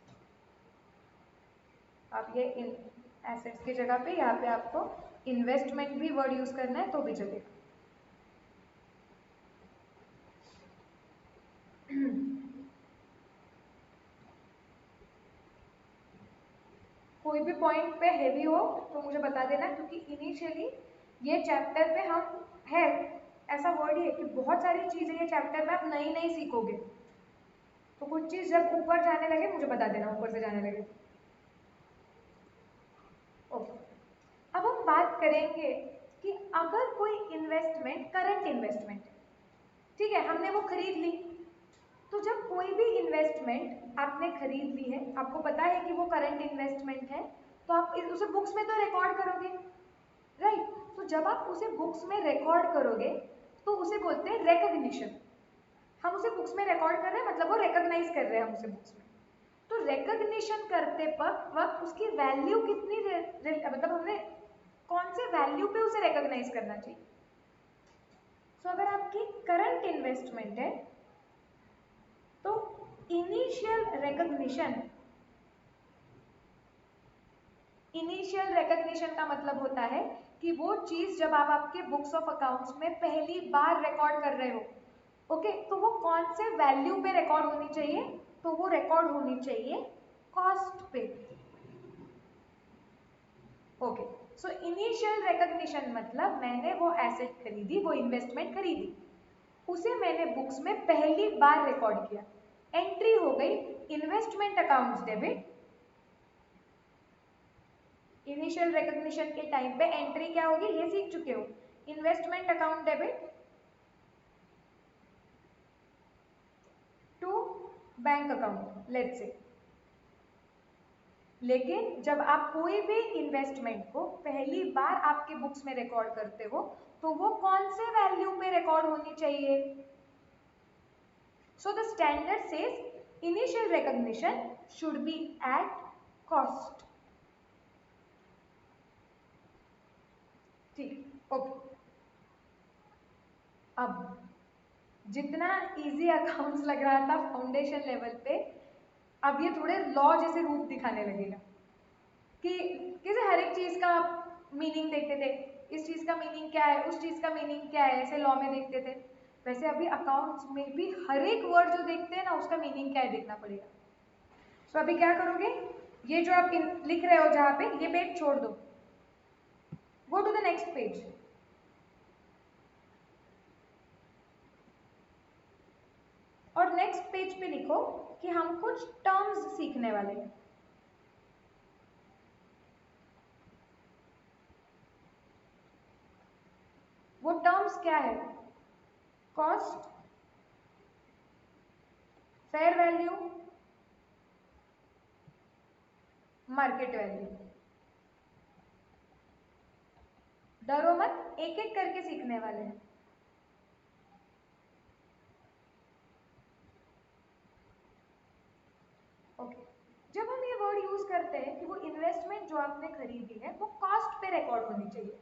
अब ये एसेट्स की जगह पे यहाँ पे आपको इन्वेस्टमेंट भी वर्ड यूज करना है तो भी चलेगा। कोई भी पॉइंट पे हेवी हो तो मुझे बता देना, क्योंकि इनिशियली ये चैप्टर पे हम है, ऐसा वर्ड ही है कि बहुत सारी चीजें ये चैप्टर में आप नई नई सीखोगे, तो कुछ चीज जब ऊपर जाने लगे मुझे बता देना, ऊपर से जाने लगे। ओके, अब हम बात करेंगे कि अगर कोई इन्वेस्टमेंट करंट इन्वेस्टमेंट है, ठीक है, हमने वो खरीद ली, तो जब कोई भी इन्वेस्टमेंट आपने खरीद ली है, आपको पता है कि वो करंट इन्वेस्टमेंट है, तो आप उसे बुक्स में तो रिकॉर्ड करोगे, राइट? तो जब आप उसे बुक्स में रिकॉर्ड करोगे तो उसे बोलते हैं रिकॉग्निशन। हम उसे बुक्स में रिकॉर्ड कर रहे हैं, मतलब वो रिकॉग्नाइज कर रहे हैं हम उसे बुक्स में। तो रिकॉग्निशन करते वक्त उसकी वैल्यू कितनी मतलब हमने कौन से वैल्यू पे उसे रिकॉग्नाइज करना चाहिए? सो अगर आपकी करंट इन्वेस्टमेंट है तो इनिशियल रिकॉग्निशन का मतलब होता है कि वो चीज जब आप आपके बुक्स ऑफ अकाउंट्स में पहली बार रिकॉर्ड कर रहे हो, ओके, तो वो कौन से वैल्यू पे रिकॉर्ड होनी चाहिए? तो वो रिकॉर्ड होनी चाहिए कॉस्ट पे। ओके, सो इनिशियल रिकॉग्निशन मतलब मैंने वो एसेट खरीदी, वो इन्वेस्टमेंट खरीदी, उसे मैंने बुक्स में पहली बार रिकॉर्ड किया, एंट्री हो गई investment accounts debit. Initial recognition के टाइम पे एंट्री क्या होगी ये सीख चुके हो, investment account debit to bank account, let's say. लेकिन जब आप कोई भी इन्वेस्टमेंट को पहली बार आपके बुक्स में रिकॉर्ड करते हो तो वो कौन से वैल्यू पे रिकॉर्ड होनी चाहिए? So the standard says initial recognition should be at cost. ठीक, ओके। अब जितना इजी अकाउंट्स लग रहा था फाउंडेशन लेवल पे, अब ये थोड़े लॉ जैसे रूप दिखाने लगेगा कि कैसे हर एक चीज का मीनिंग देखते थे, इस चीज का मीनिंग क्या है, उस चीज का मीनिंग क्या है, ऐसे लॉ में देखते थे, वैसे अभी अकाउंट्स में भी हर एक वर्ड जो देखते हैं ना उसका मीनिंग क्या है देखना पड़ेगा। तो अभी क्या करोगे, ये जो आप लिख रहे हो जहाँ पे, ये पेज छोड़ दो, go to the next page. और नेक्स्ट पेज पे लिखो कि हम कुछ टर्म्स सीखने वाले हैं। वो टर्म्स क्या है? Cost, fair value, market value. डरो मत, एक एक करके सीखने वाले हैं। आपने खरीदी है वो कॉस्ट पे रिकॉर्ड होनी चाहिए।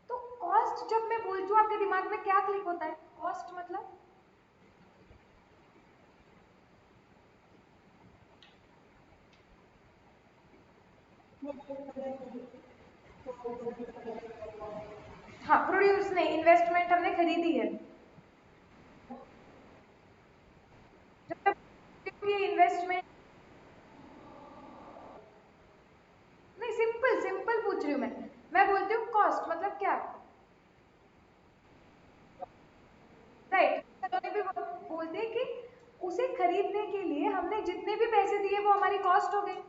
तो कॉस्ट जब मैं बोलती हूँ आपके दिमाग में क्या क्लिक होता है? कॉस्ट मतलब हाँ, प्रोड्यूस नहीं, इन्वेस्टमेंट हमने खरीदी है। जब मैं बोलती हूँ ये इन्वेस्टमेंट, नहीं सिंपल सिंपल पूछ रही हूँ मैं बोलती हूँ कॉस्ट मतलब क्या? राइट, उन्होंने भी बोलते हैं कि उसे खरीदने के लिए हमने जितने भी पैसे दिए वो हमारी कॉस्ट हो गई।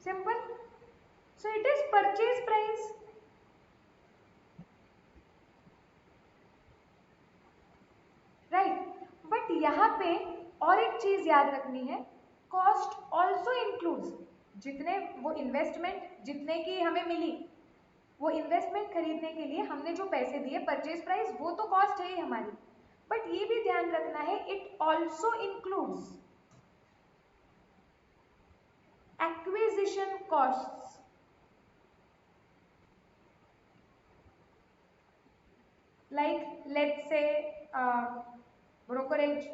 Simple. So it is purchase price. Right, but यहाँ पे और एक चीज याद रखनी है, कॉस्ट ऑल्सो इंक्लूड्स जितने वो इन्वेस्टमेंट जितने की हमें मिली, वो इन्वेस्टमेंट खरीदने के लिए हमने जो पैसे दिए परचेज प्राइस वो तो कॉस्ट है ही हमारी, बट ये भी ध्यान रखना है it also includes acquisition costs. like let's say brokerage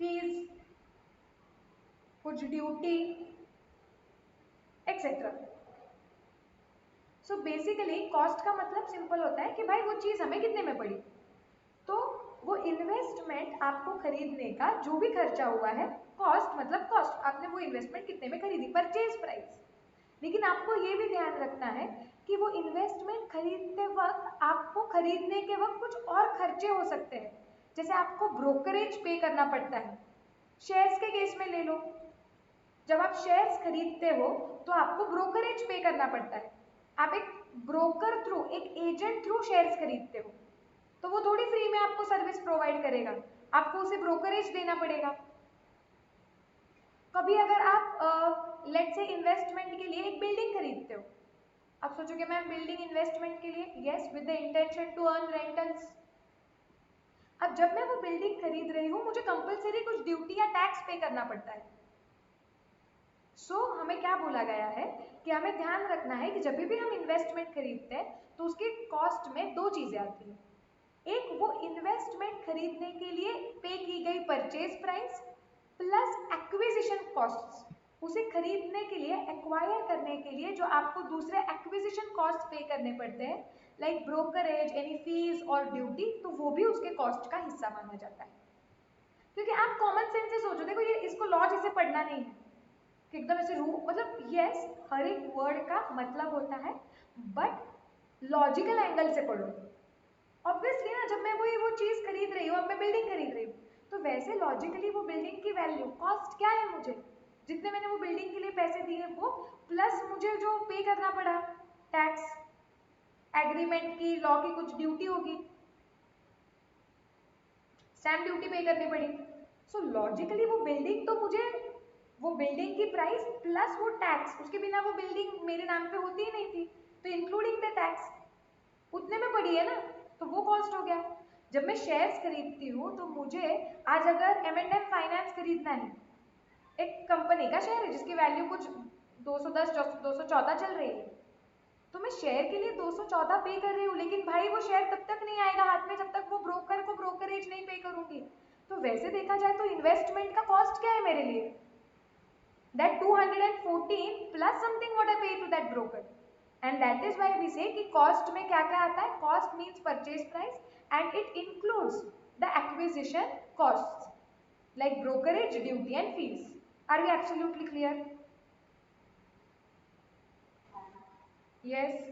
fees, कुछ duty etcetera. So basically cost का मतलब सिंपल होता है कि भाई वो चीज हमें कितने में पड़ी, तो वो इन्वेस्टमेंट आपको खरीदने का जो भी खर्चा हुआ है, कॉस्ट मतलब कॉस्ट, आपने वो इन्वेस्टमेंट कितने में खरीदी, परचेज प्राइस। लेकिन आपको ये भी ध्यान रखना है कि वो इन्वेस्टमेंट खरीदते वक्त आपको खरीदने के वक्त कुछ और खर्चे हो सकते हैं, जैसे आपको ब्रोकरेज पे करना पड़ता है। शेयर्स के केस में ले लो, जब आप शेयर्स खरीदते हो तो आपको ब्रोकरेज पे करना पड़ता है। आप एक ब्रोकर थ्रू, एक एजेंट थ्रू शेयर्स खरीदते हो, तो वो थोड़ी फ्री में आपको सर्विस प्रोवाइड करेगा, आपको उसे ब्रोकरेज देना पड़ेगा। कभी अगर आप लेट्स से इन्वेस्टमेंट के लिए एक बिल्डिंग खरीदते हो, आप सोचोगे मैम बिल्डिंग इन्वेस्टमेंट के लिए, yes with the intention to earn rentals. अब जब मैं वो बिल्डिंग खरीद रही हूँ मुझे कंपलसरी कुछ ड्यूटी या टैक्स पे करना पड़ता है। हमें क्या बोला गया है कि हमें ध्यान रखना है कि जब भी हम इन्वेस्टमेंट खरीदते हैं तो उसकी कॉस्ट में दो चीजें आती हैं, एक वो इन्वेस्टमेंट खरीदने के लिए पे की गई purchase price plus acquisition costs, उसे खरीदने के लिए, एक्वायर करने के लिए जो आपको दूसरे एक्विजिशन कॉस्ट पे करने पड़ते हैं लाइक ब्रोकरेज, एनी फीस और ड्यूटी, तो वो भी उसके कॉस्ट का हिस्सा माना जाता है। क्योंकि आप कॉमन सेंस से सोचो, देखो ये इसको लॉ जैसे पढ़ना नहीं है कि एकदम ऐसे रू, मतलब यस हर एक वर्ड का मतलब होता है, बट लॉजिकल एंगल से पढ़ो। ऑब्वियसली ना, जब मैं वो चीज खरीद रही हूँ, अब मैं बिल्डिंग खरीद रही हूँ, तो वैसे लॉजिकली वो बिल्डिंग की वैल्यू, कॉस्ट क्या है, मुझे जितने मैंने वो बिल्डिंग के लिए पैसे दिए वो, प्लस मुझे जो पे करना पड़ा टैक्स, एग्रीमेंट की, लॉ की कुछ ड्यूटी होगी, स्टैम्प ड्यूटी पे करनी पड़ी। सो लॉजिकली वो बिल्डिंग तो मुझे, वो बिल्डिंग की प्राइस प्लस वो टैक्स, उसके बिना वो बिल्डिंग मेरे नाम पे होती ही नहीं थी, तो इंक्लूडिंग द टैक्स उतने में पड़ी है ना, तो वो कॉस्ट हो गया। जब मैं शेयर्स खरीदती हूँ तो मुझे आज अगर M&M फाइनेंस खरीदना है, एक कंपनी का शेयर है जिसकी वैल्यू कुछ 210 214 चल रही है, तो मैं शेयर के लिए 214 पे कर रही हूँ, लेकिन भाई वो शेयर तब तक नहीं आएगा हाथ में जब तक वो ब्रोकर को ब्रोकरेज नहीं पे करूंगी। तो वैसे देखा जाए तो इन्वेस्टमेंट का कॉस्ट क्या है मेरे लिए, that 214 plus something what I pay to that broker, and that is why we say कि cost में क्या क्या आता है, cost means purchase price and it includes the acquisition costs like brokerage, duty and fees. Are we absolutely clear? Yes,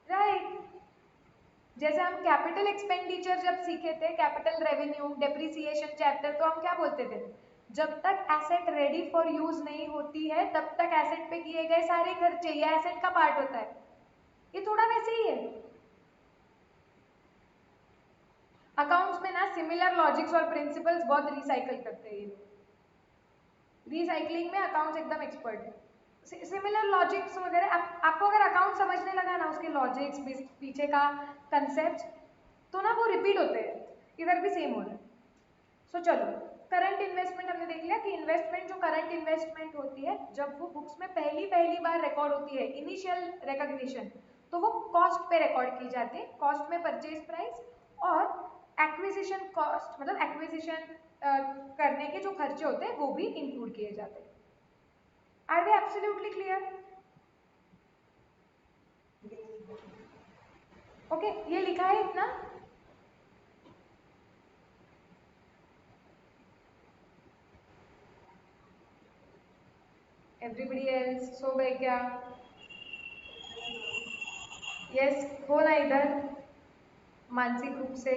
right. जैसे हम capital expenditure जब सीखे थे, कैपिटल रेवेन्यू डेप्रिसिएशन चैप्टर, तो हम क्या बोलते थे, जब तक एसेट रेडी फॉर यूज नहीं होती है तब तक एसेट पे किए गए सारे खर्चे ये एसेट का पार्ट होता है। ये थोड़ा वैसे ही है, अकाउंट्स में ना सिमिलर लॉजिक्स और प्रिंसिपल्स बहुत रिसाइकल करते हैं ये लोग, रिसाइकलिंग में अकाउंट्स एकदम एक्सपर्ट है। सिमिलर लॉजिक्स वगैरह आपको अगर अकाउंट समझने लगा ना, उसके लॉजिक्स पीछे का कंसेप्ट, तो ना वो रिपीट होते हैं, इधर भी सेम हो रहा है। सो चलो, करंट इन्वेस्टमेंट हमने देख लिया कि इन्वेस्टमेंट जो करंट इन्वेस्टमेंट होती है जब वो बुक्स में पहली पहली बार रिकॉर्ड होती है, इनिशियल रिकॉग्निशन, तो वो कॉस्ट पे रिकॉर्ड की जाती है। कॉस्ट में परचेज प्राइस और एक्विजिशन कॉस्ट, मतलब एक्विजिशन करने के जो खर्चे होते हैं वो भी इंक्लूड किए जाते हैं। Are we absolutely clear? Okay, ये लिखा है इतना। एवरीबडी एल्स सो गए क्या? यस, हो ना इधर मानसिक रूप से?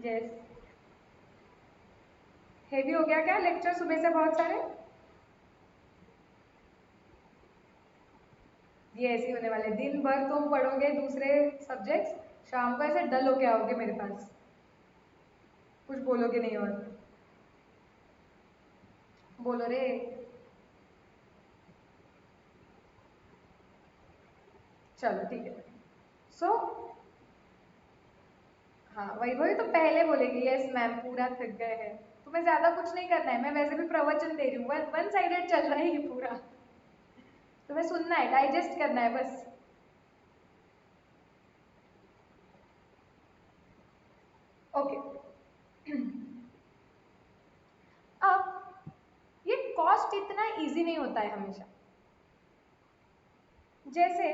यस। हेवी हो गया क्या लेक्चर सुबह से बहुत सारे? ये ऐसे ही होने वाले, दिन भर तुम पढ़ोगे दूसरे सब्जेक्ट्स, शाम को ऐसे डल होके आओगे मेरे पास, कुछ बोलोगे नहीं। और बोलो रे। चलो ठीक है। सो हाँ, वही वही तो पहले बोलेगी, यस मैम पूरा थक गए हैं। तुम्हें ज्यादा कुछ नहीं करना है, मैं वैसे भी प्रवचन दे रही हूँ, वन साइडेड चल रहा है ये पूरा। तुम्हें सुनना है, डाइजेस्ट करना है बस। ओके। अब ये कॉस्ट इतना इजी नहीं होता है हमेशा। जैसे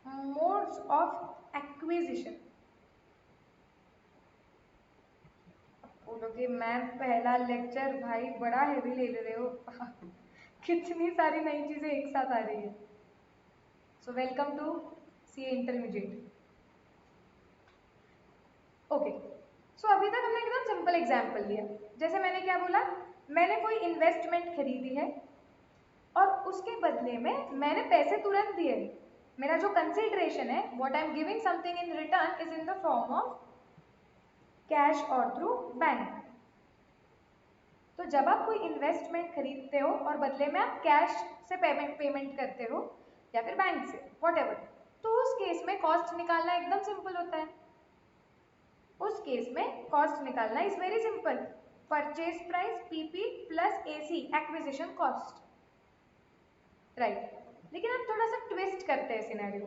मोड्स ऑफ एक्विजिशन, बोलोगे मैम पहला लेक्चर भाई बड़ा हेवी ले रहे हो। कितनी सारी नई चीजें एक साथ आ रही है। So welcome to C intermediate. Okay, so अभी तक हमने एकदम सिंपल एग्जांपल लिया। जैसे मैंने क्या बोला, मैंने कोई इन्वेस्टमेंट खरीदी है और उसके बदले में मैंने पैसे तुरंत दिए। मेरा जो कंसिडरेशन है, what I am giving something in return is in the form of cash और थ्रू बैंक। तो जब आप कोई इन्वेस्टमेंट खरीदते हो और बदले में आप कैश से पेमेंट करते हो या फिर बैंक से, व्हाटएवर, तो उस केस में कॉस्ट निकालना एकदम सिंपल होता है। उस केस में कॉस्ट निकालना is very simple, purchase price PP plus AC acquisition cost, right. लेकिन हम थोड़ा सा ट्विस्ट करते हैं सिनेरियो।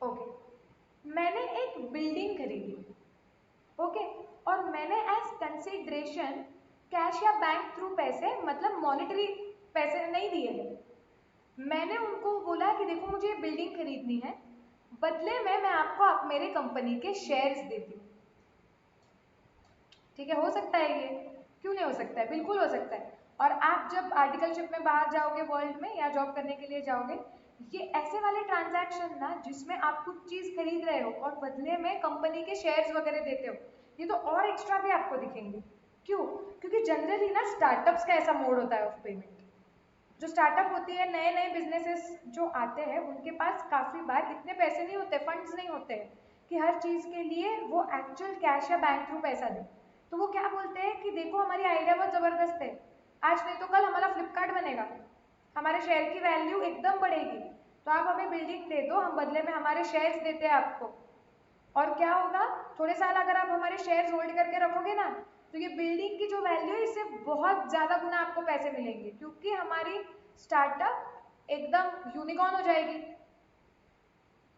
ओके, मैंने एक बिल्डिंग खरीदी, ओके, और मैंने एज कंसिडरेशन कैश या बैंक थ्रू पैसे, मतलब मॉनेटरी पैसे नहीं दिए हैं। मैंने उनको बोला कि देखो मुझे ये बिल्डिंग खरीदनी है, बदले में मैं आपको मेरे कंपनी के शेयर्स देती हूँ। ठीक है, हो सकता है ये, क्यों नहीं हो सकता है, बिल्कुल हो सकता है। और आप जब आर्टिकलशिप में बाहर जाओगे वर्ल्ड में या जॉब करने के लिए जाओगे, ये ऐसे वाले ट्रांजैक्शन ना जिसमें आप कुछ चीज खरीद रहे हो और बदले में कंपनी के शेयर्स वगैरह देते हो, ये तो और एक्स्ट्रा भी आपको दिखेंगे। क्यों? क्योंकि जनरली ना स्टार्टअप्स का ऐसा मोड होता है ऑफ पेमेंट। जो स्टार्टअप होती है, नए नए बिजनेसेस जो आते हैं, उनके पास काफी बार इतने पैसे नहीं होते, फंड्स नहीं होते कि हर चीज के लिए वो एक्चुअल कैश या बैंक थ्रू पैसा दे। तो वो क्या बोलते हैं कि देखो हमारी आइडिया बहुत जबरदस्त है, आज नहीं तो कल हमारा फ्लिपकार्ट बनेगा, हमारे शेयर की वैल्यू एकदम बढ़ेगी, तो आप हमें बिल्डिंग दे दो, हम बदले में हमारे शेयर्स देते हैं आपको। और क्या होगा, थोड़े साल अगर आप हमारे शेयर्स होल्ड करके रखोगे ना, तो ये बिल्डिंग की जो वैल्यू है इससे बहुत ज्यादा गुना आपको पैसे मिलेंगे, क्योंकि हमारी स्टार्टअप एकदम यूनिकॉर्न हो जाएगी।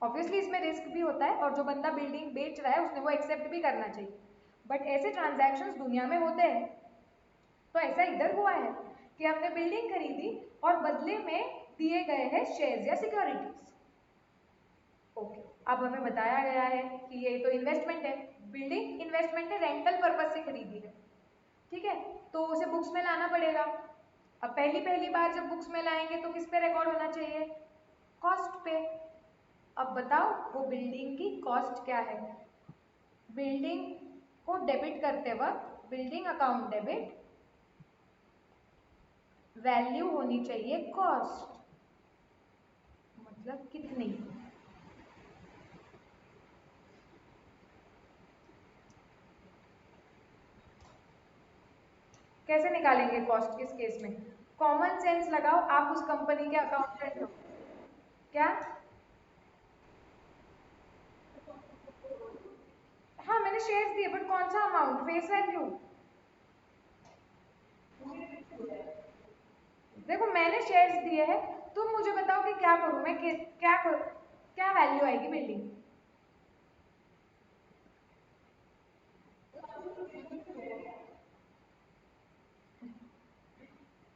ऑब्वियसली इसमें रिस्क भी होता है और जो बंदा बिल्डिंग बेच रहा है उसने वो एक्सेप्ट भी करना चाहिए, बट ऐसे ट्रांजैक्शंस दुनिया में होते हैं। तो ऐसा इधर हुआ है कि हमने बिल्डिंग खरीदी और बदले में दिए गए हैं शेयर्स या सिक्योरिटीज। ओके, अब हमें बताया गया है कि ये तो इन्वेस्टमेंट है, बिल्डिंग इन्वेस्टमेंट है, रेंटल पर्पज से खरीदी है, ठीक है, तो उसे बुक्स में लाना पड़ेगा। अब पहली पहली बार जब बुक्स में लाएंगे तो किस पे रिकॉर्ड होना चाहिए? कॉस्ट पे। अब बताओ वो बिल्डिंग की कॉस्ट क्या है? बिल्डिंग को डेबिट करते वक्त बिल्डिंग अकाउंट डेबिट, वैल्यू होनी चाहिए कॉस्ट, मतलब कितनी। कैसे निकालेंगे कॉस्ट इस केस में? कॉमन सेंस लगाओ, आप उस कंपनी के अकाउंटेंट हो। क्या? हाँ मैंने शेयर्स दिए, बट कौन सा अमाउंट? Face value. देखो मैंने शेयर्स दिए हैं, तुम मुझे बताओ कि क्या करूं मैं, क्या करूं, क्या वैल्यू आएगी बिल्डिंग?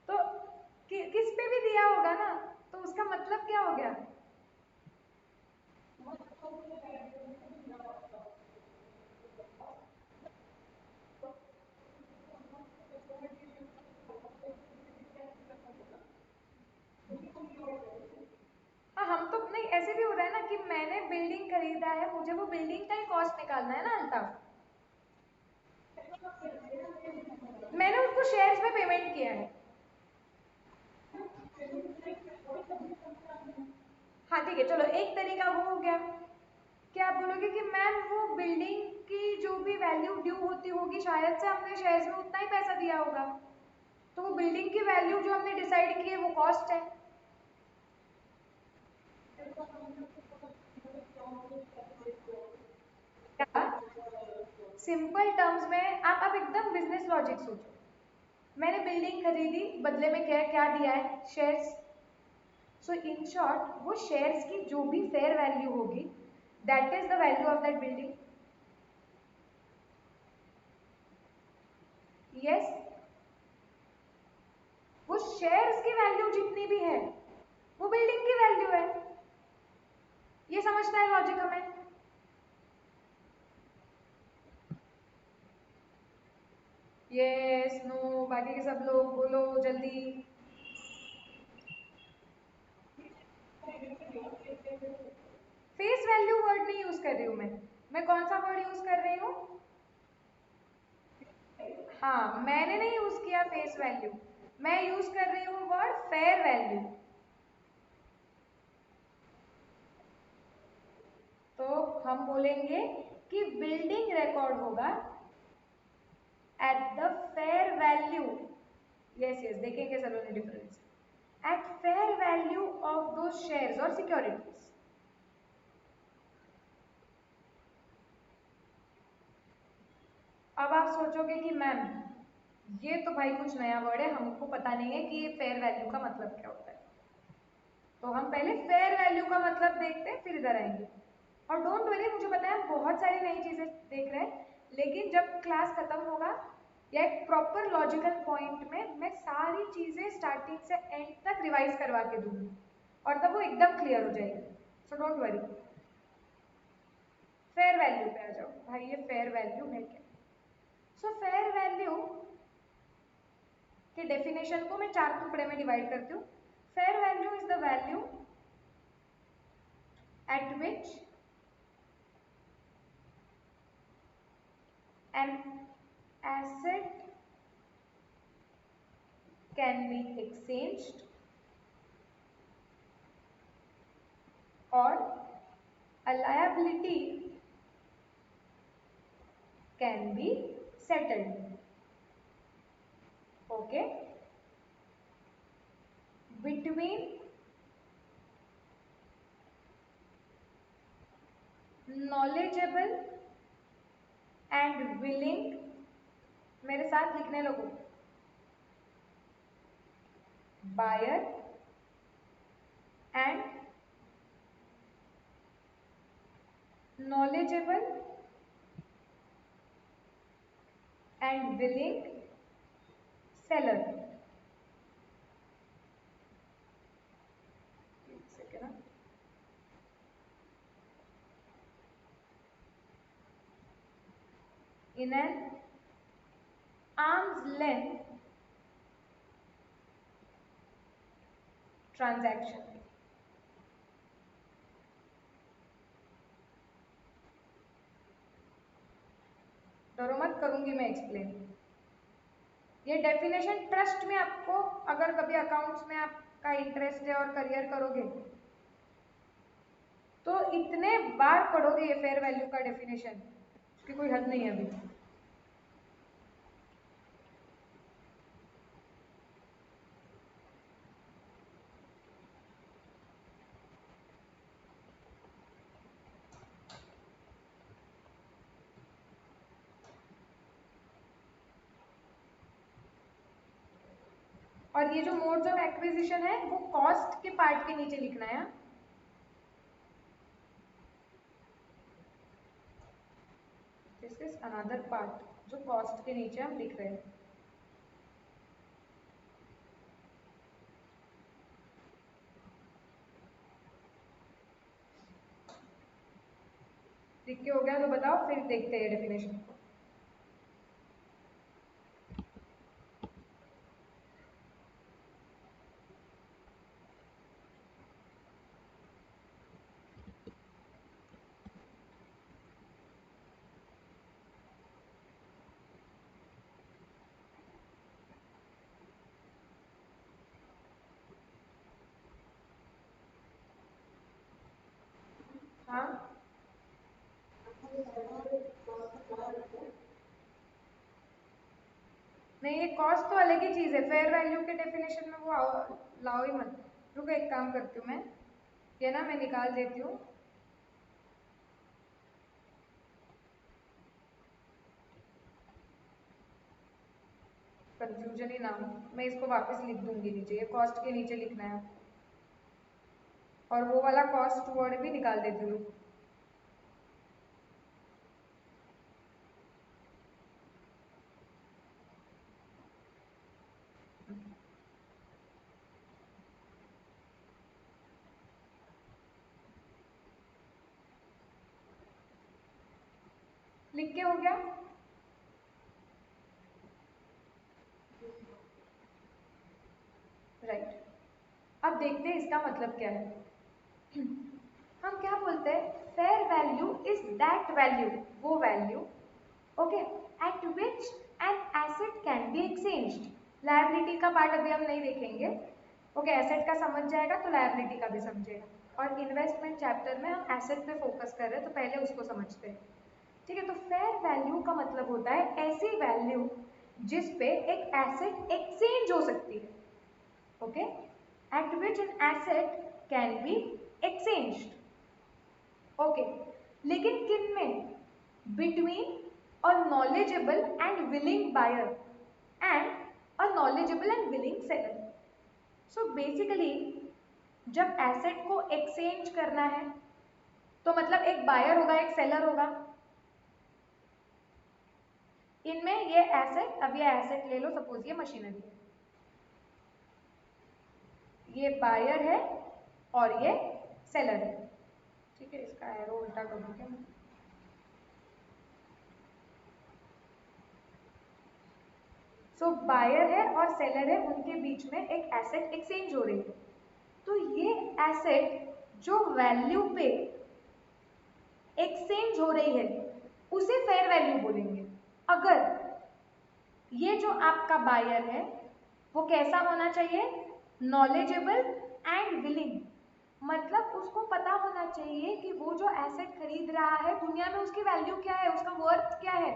तो किस पे भी दिया होगा ना, तो उसका मतलब क्या हो गया? हाँ हम तो नहीं, ऐसे भी हो रहा है ना कि मैंने बिल्डिंग खरीदा है, मुझे वो बिल्डिंग का ही कॉस्ट निकालना है ना अल्ताफ। मैंने उसको शेयर्स में पेमेंट किया है। हाँ ठीक है, चलो एक तरीका वो हो गया कि आप बोलोगे कि मैम वो बिल्डिंग की जो भी वैल्यू ड्यू होती होगी, शायद से हमने शेयर्स में उतना ही पैसा दिया होगा, तो वो बिल्डिंग की वैल्यू जो हमने डिसाइड की है वो कॉस्ट है। क्या? सिंपल टर्म्स में आप एकदम बिजनेस लॉजिक सोचो। मैंने बिल्डिंग खरीदी, बदले में क्या क्या दिया है? शेयर्स। सो इन शॉर्ट वो शेयर्स की जो भी फेयर वैल्यू होगी, that is the value of that building. Yes, वो शेयर्स की वैल्यू जितनी भी है वो बिल्डिंग की वैल्यू है। ये समझना है लॉजिक हमें। यस नो, बाकी के सब लोग बोलो जल्दी। फेस वैल्यू वर्ड नहीं यूज कर रही हूं मैं कौन सा वर्ड यूज कर रही हूँ? हाँ मैंने नहीं यूज किया फेस वैल्यू, मैं यूज कर रही हूँ वर्ड फेयर वैल्यू। तो हम बोलेंगे कि बिल्डिंग रिकॉर्ड होगा at the fair value. Yes yes, देखेंगे Saloni difference. At fair value of दो शेयर्स और सिक्योरिटीज। अब आप सोचोगे कि मैम ये तो भाई कुछ नया वर्ड है, हमको पता नहीं है कि ये फेयर वैल्यू का मतलब क्या होता है। तो हम पहले फेयर वैल्यू का मतलब देखते हैं, फिर इधर आएंगे। और डोंट वरी, मुझे पता है हम बहुत सारी नई चीजें देख रहे हैं, लेकिन जब क्लास खत्म होगा या एक प्रॉपर लॉजिकल पॉइंट में मैं सारी चीजें स्टार्टिंग से एंड तक रिवाइज करवा के दूंगी, और तब वो एकदम क्लियर हो जाएगी। So don't worry. Fair value पे आ जाओ भाई, ये फेयर वैल्यू है क्या? सो फेयर वैल्यू के डेफिनेशन को मैं चार टुकड़े में डिवाइड करती हूँ। Fair value is the value at which an asset can be exchanged or a liability can be settled. Okay? Between knowledgeable and willing, मेरे साथ लिखने लगो, buyer and knowledgeable and willing seller. एक second, in an arm's length transaction. डरो मत, करूंगी मैं explain. ये डेफिनेशन ट्रस्ट में आपको, अगर कभी अकाउंट्स में आपका इंटरेस्ट है और करियर करोगे तो इतने बार पढ़ोगे ये फेयर वैल्यू का डेफिनेशन, उसकी कोई हद नहीं है अभी। और ये जो मोड्स ऑफ एक्विजिशन है वो कॉस्ट के पार्ट के नीचे लिखना है। दिस इज अनदर पार्ट जो कॉस्ट के नीचे हम लिख रहे हैं। लिख के हो गया तो बताओ, फिर देखते हैं डेफिनेशन को। हाँ नहीं, ये कॉस्ट तो अलग ही चीज है, फेयर वैल्यू के डेफिनेशन में वो लाओ ही मत। रुको एक काम करती हूँ मैं, ये ना मैं निकाल देती हूँ। कंफ्यूजन ही ना हो, मैं इसको वापस लिख दूंगी नीचे, ये कॉस्ट के नीचे लिखना है। और वो वाला कॉस्ट वर्ड भी निकाल देती हूँ। लिख के हो गया। राइट, अब देखते हैं इसका मतलब क्या है। हम क्या बोलते हैं, fair value is that value, वो value, okay, at which an asset can be exchanged. Liability का पार्ट अभी हम नहीं देखेंगे, ओके, एसेट का समझ जाएगा तो लायबिलिटी का भी समझेगा। और इन्वेस्टमेंट चैप्टर में हम एसेट पे फोकस कर रहे हैं, तो पहले उसको समझते हैं। ठीक है, तो फेयर वैल्यू का मतलब होता है ऐसी वैल्यू जिस पे एक एसेट एक्सचेंज हो सकती है, okay, at which an asset can be exchanged, okay, लेकिन किन में, between a knowledgeable and willing buyer and a knowledgeable and willing seller. So basically जब एसेट को एक्सचेंज करना है तो मतलब एक बायर होगा एक सेलर होगा। इनमें ये एसेट, अब ये एसेट ले लो, सपोज ये मशीनरी है, ये बायर है और ये सेलर है। ठीक है, इसका एरो उल्टा कर दूं क्या मैं? सो बायर है और सेलर है, उनके बीच में एक एसेट एक्सचेंज हो रही है। तो ये एसेट जो वैल्यू पे एक्सचेंज हो रही है उसे फेयर वैल्यू बोलेंगे। अगर ये जो आपका बायर है वो कैसा होना चाहिए, नॉलेजेबल एंड विलिंग, मतलब उसको पता होना चाहिए कि वो जो एसेट खरीद रहा है दुनिया में उसकी वैल्यू क्या है, उसका वर्थ क्या है,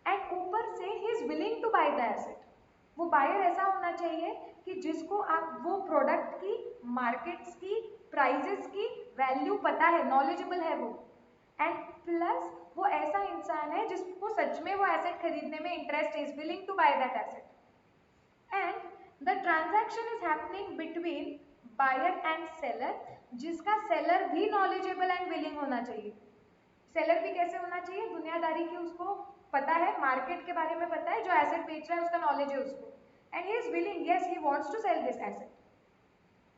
एंड ऊपर से ही is willing to buy the asset. वो बायर ऐसा होना चाहिए कि जिसको आप वो प्रोडक्ट की, मार्केट्स की, प्राइजेस की वैल्यू पता है, नॉलेजेबल है वो, एंड प्लस वो ऐसा इंसान है जिसको सच में वो एसेट खरीदने में interest, is willing to buy that asset. And the transaction is happening between buyer and seller, जिसका सेलर भी नॉलेजेबल एंड विलिंग होना चाहिए। सेलर भी कैसे होना चाहिए, दुनियादारी की उसको पता है, मार्केट के बारे में पता है, जो एसेट बेच रहा है उसका नॉलेज है उसको, and he is willing, yes he wants to sell this asset,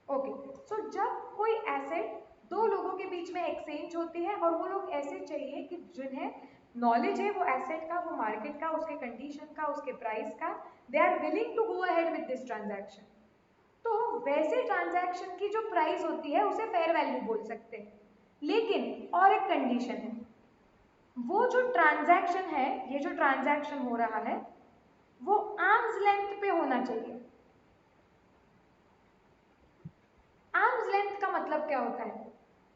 okay. So जब कोई एसेट दो लोगों के बीच में एक्सचेंज होती है और वो लोग ऐसे चाहिए कि जिन्हें नॉलेज है वो एसेट का, वो मार्केट का, उसके कंडीशन का, उसके प्राइस का, they are willing to go ahead with this transaction. तो वैसे ट्रांजैक्शन की जो प्राइस होती है उसे फेयर वैल्यू बोल सकते हैं। लेकिन और एक कंडीशन है, वो जो ट्रांजैक्शन है, ये जो ट्रांजैक्शन हो रहा है वो आर्म्स लेंथ पे होना चाहिए। आर्म्स लेंथ का मतलब क्या होता है,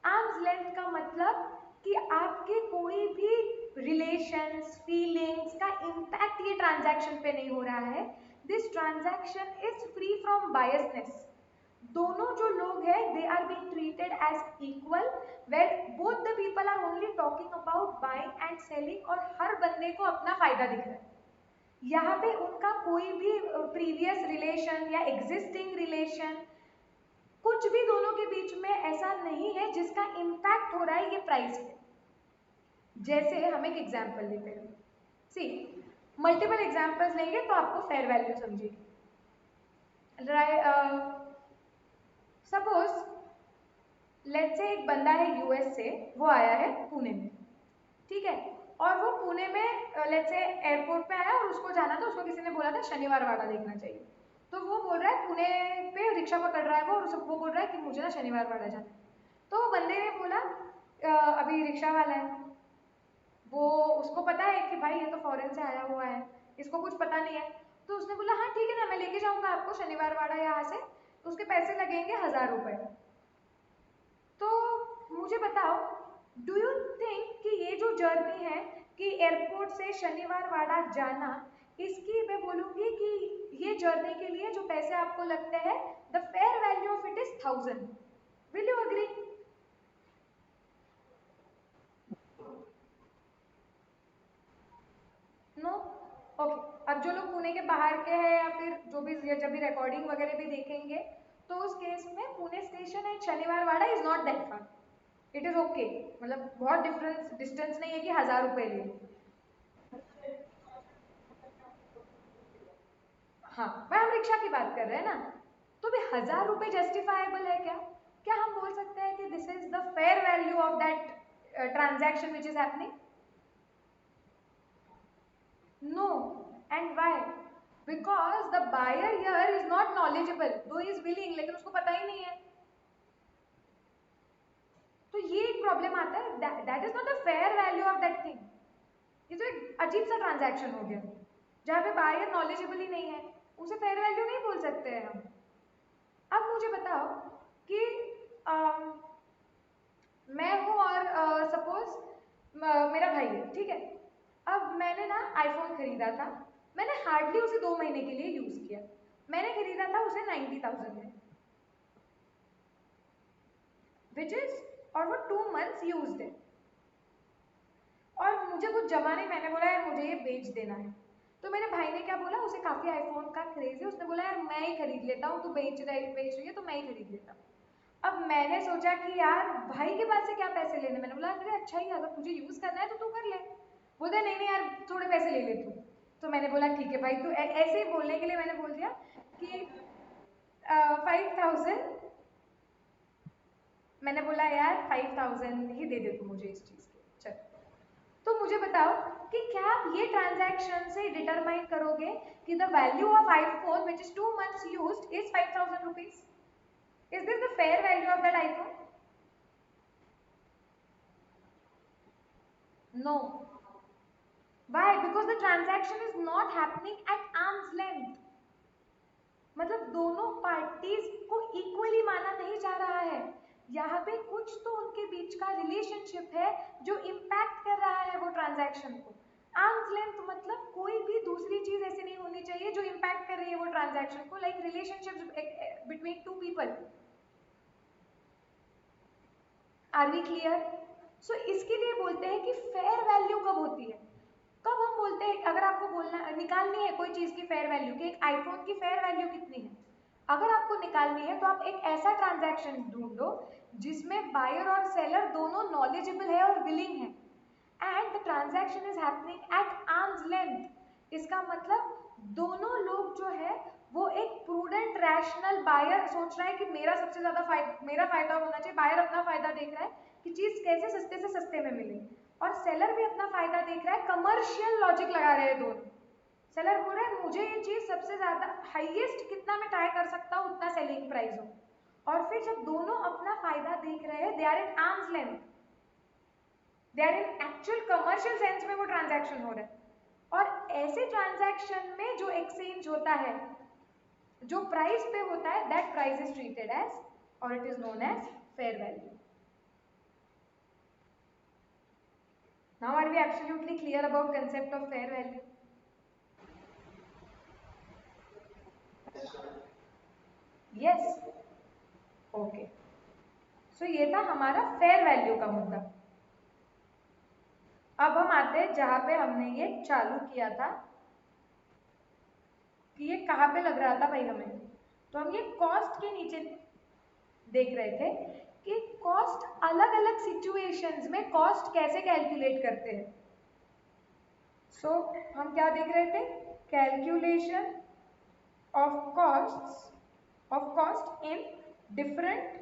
आर्म्स लेंथ का मतलब कि आपके कोई भी रिलेशंस, फीलिंग्स का इम्पैक्ट ये ट्रांजैक्शन पे नहीं हो रहा है। This transaction is free from biasness. दोनों जो लोग हैं they are being treated as equal, where both the people are only talking about buying and selling, और हर बंदे को अपना फायदा दिख रहा है। यहाँ पे उनका कोई भी प्रीवियस रिलेशन या एग्जिस्टिंग रिलेशन कुछ भी दोनों के बीच में ऐसा नहीं है जिसका इम्पैक्ट हो रहा है ये प्राइस पे। जैसे हम एक एग्जाम्पल लेते हैं, सी मल्टीपल एग्जाम्पल्स लेंगे तो आपको फेयर वैल्यू समझेगी। सपोज लेट्स से एक बंदा है यूएस से, वो आया है पुणे में, ठीक है, और वो पुणे में लेट्स से एयरपोर्ट पे आया और उसको जाना था, उसको किसी ने बोला था शनिवार वाड़ा देखना चाहिए, तो वो बोल रहा है पुणे पे रिक्शा पकड़ रहा है वो, और वो बोल रहा है कि मुझे ना शनिवार वाड़ा जाना है। तो बंदे ने बोला अभी रिक्शा वाला है, वो उसको पता है कि भाई ये तो फॉरेन से आया हुआ है, इसको कुछ पता नहीं है, तो उसने बोला हाँ ठीक है ना, मैं लेके जाऊंगा आपको शनिवार वाड़ा यहाँ से, तो उसके पैसे लगेंगे 1000 रुपए। तो मुझे बताओ, डू यू थिंक कि ये जो जर्नी है कि एयरपोर्ट से शनिवार वाड़ा जाना, इसकी मैं बोलूंगी कि ये जर्नी के लिए जो पैसे आपको लगते हैं, the fair value of it is 1000। Will you agree? No? Okay, अब जो लोग पुणे के बाहर के हैं या फिर जो भी जब भी रिकॉर्डिंग वगैरह भी देखेंगे, तो उस केस में Pune station and Shaniwar Wada is not that far, it is okay, मतलब बहुत डिफरेंस डिस्टेंस नहीं है कि 1000 रुपए ले। हाँ, भाई हम रिक्शा की बात कर रहे हैं ना, तो भी 1000 रुपए जस्टिफाइबल है क्या? क्या हम बोल सकते हैं कि this is the fair value of that transaction which is happening? No. And why? Because the buyer here is not knowledgeable, though is willing, लेकिन उसको पता ही नहीं है। तो ये एक प्रॉब्लम आता है, that is not the fair value of that thing. ये तो एक अजीब सा ट्रांजैक्शन हो गया, जहाँ पे बायर नॉलेजेबल ही नहीं है, उसे फेयर वैल्यू नहीं बोल सकते हैं हम। अब मुझे बताओ कि अम, मैं हूँ और सपोज मेरा भाई है, ठीक है, अब मैंने ना आईफोन खरीदा था, मैंने हार्डली उसे 2 महीने के लिए यूज किया, मैंने खरीदा था उसे 90,000 में, विच इज, और वो 2 मंथ्स यूज्ड है, और मुझे कुछ जमा नहीं, मैंने बोला यार मुझे ये बेच देना है। तो मेरे भाई ने क्या बोला, उसे काफी आईफोन का क्रेज है, उसने बोला यार मैं ही खरीद लेता हूँ, तू बेच रही है तो मैं ही खरीद लेता हूँ। अब मैंने सोचा कि यार भाई के पास से क्या पैसे लेने, मैंने बोला अरे अच्छा ही, अगर तुझे यूज करना है तो तू कर ले। बोलते नहीं नहीं यार थोड़े पैसे ले ले तू। तो मैंने बोला ठीक है भाई, तू ऐसे ही बोलने के लिए मैंने बोल दिया कि 5000। मैंने बोला यार 5000 ही दे दे तू मुझे इस चीज के, चल। तो मुझे बताओ कि क्या आप ये ट्रांजैक्शन से डिटरमाइन करोगे कि the value of iPhone which is 2 months used is 5000 rupees? Is this the fair value of that iPhone? No. Why? Because the transaction is not happening at arm's length. मतलब दोनों parties को equally माना नहीं जा रहा है, यहाँ पे कुछ तो उनके बीच का रिलेशनशिप है जो इम्पैक्ट कर रहा है वो ट्रांजैक्शन को। आर्म्स लेंथ मतलब कोई भी दूसरी चीज ऐसी नहीं होनी चाहिए जो इम्पैक्ट कर रही है वो ट्रांजैक्शन को, like relationship between two people. Are we clear? So इसके लिए बोलते हैं कि फेयर वैल्यू कब होती है, कब हम बोलते हैं, अगर आपको बोलना निकालनी है कोई चीज की फेयर वैल्यू, कि एक आईफोन की फेयर वैल्यू कितनी है, अगर आपको निकालनी है तो आप एक ऐसा ट्रांजैक्शन ढूंढो जिसमें बायर और सेलर दोनों नॉलेजेबल है और विलिंग है, and the transaction is happening at arms length. इसका मतलब दोनों लोग जो है वो एक प्रूडेंट रैशनल, बायर सोच रहा है कि मेरा सबसे ज्यादा मेरा फायदा होना चाहिए, बायर अपना फायदा देख रहा है कि चीज कैसे सस्ते से सस्ते में मिले, और सेलर भी अपना फायदा देख रहा है, कमर्शियल लॉजिक लगा रहे हैं दोनों। सेलर बोल रहा है मुझे ये चीज सबसे ज्यादा हाईएस्ट कितना मैं ट्राई कर सकता हूँ उतना सेलिंग प्राइस हो, और फिर जब दोनों अपना फायदा देख रहे हैं, they are in arm's length, they are in actual commercial sense में वो ट्रांजैक्शन हो रहा है। और ऐसे ट्रांजैक्शन में जो एक्सचेंज होता है, जो प्राइस पे होता है, that price is treated as, और it is known as fair value. Now are we absolutely clear about concept of fair value? Yes? Okay, so ये था हमारा फेयर वैल्यू का मुद्दा। अब हम आते हैं जहां पे हमने ये चालू किया था, कि ये कहाँ पे लग रहा था भाई हमें। तो हम ये कॉस्ट के नीचे देख रहे थे कि कॉस्ट अलग अलग सिचुएशंस में कॉस्ट कैसे कैलकुलेट करते हैं। सो हम क्या देख रहे थे, calculation of cost in different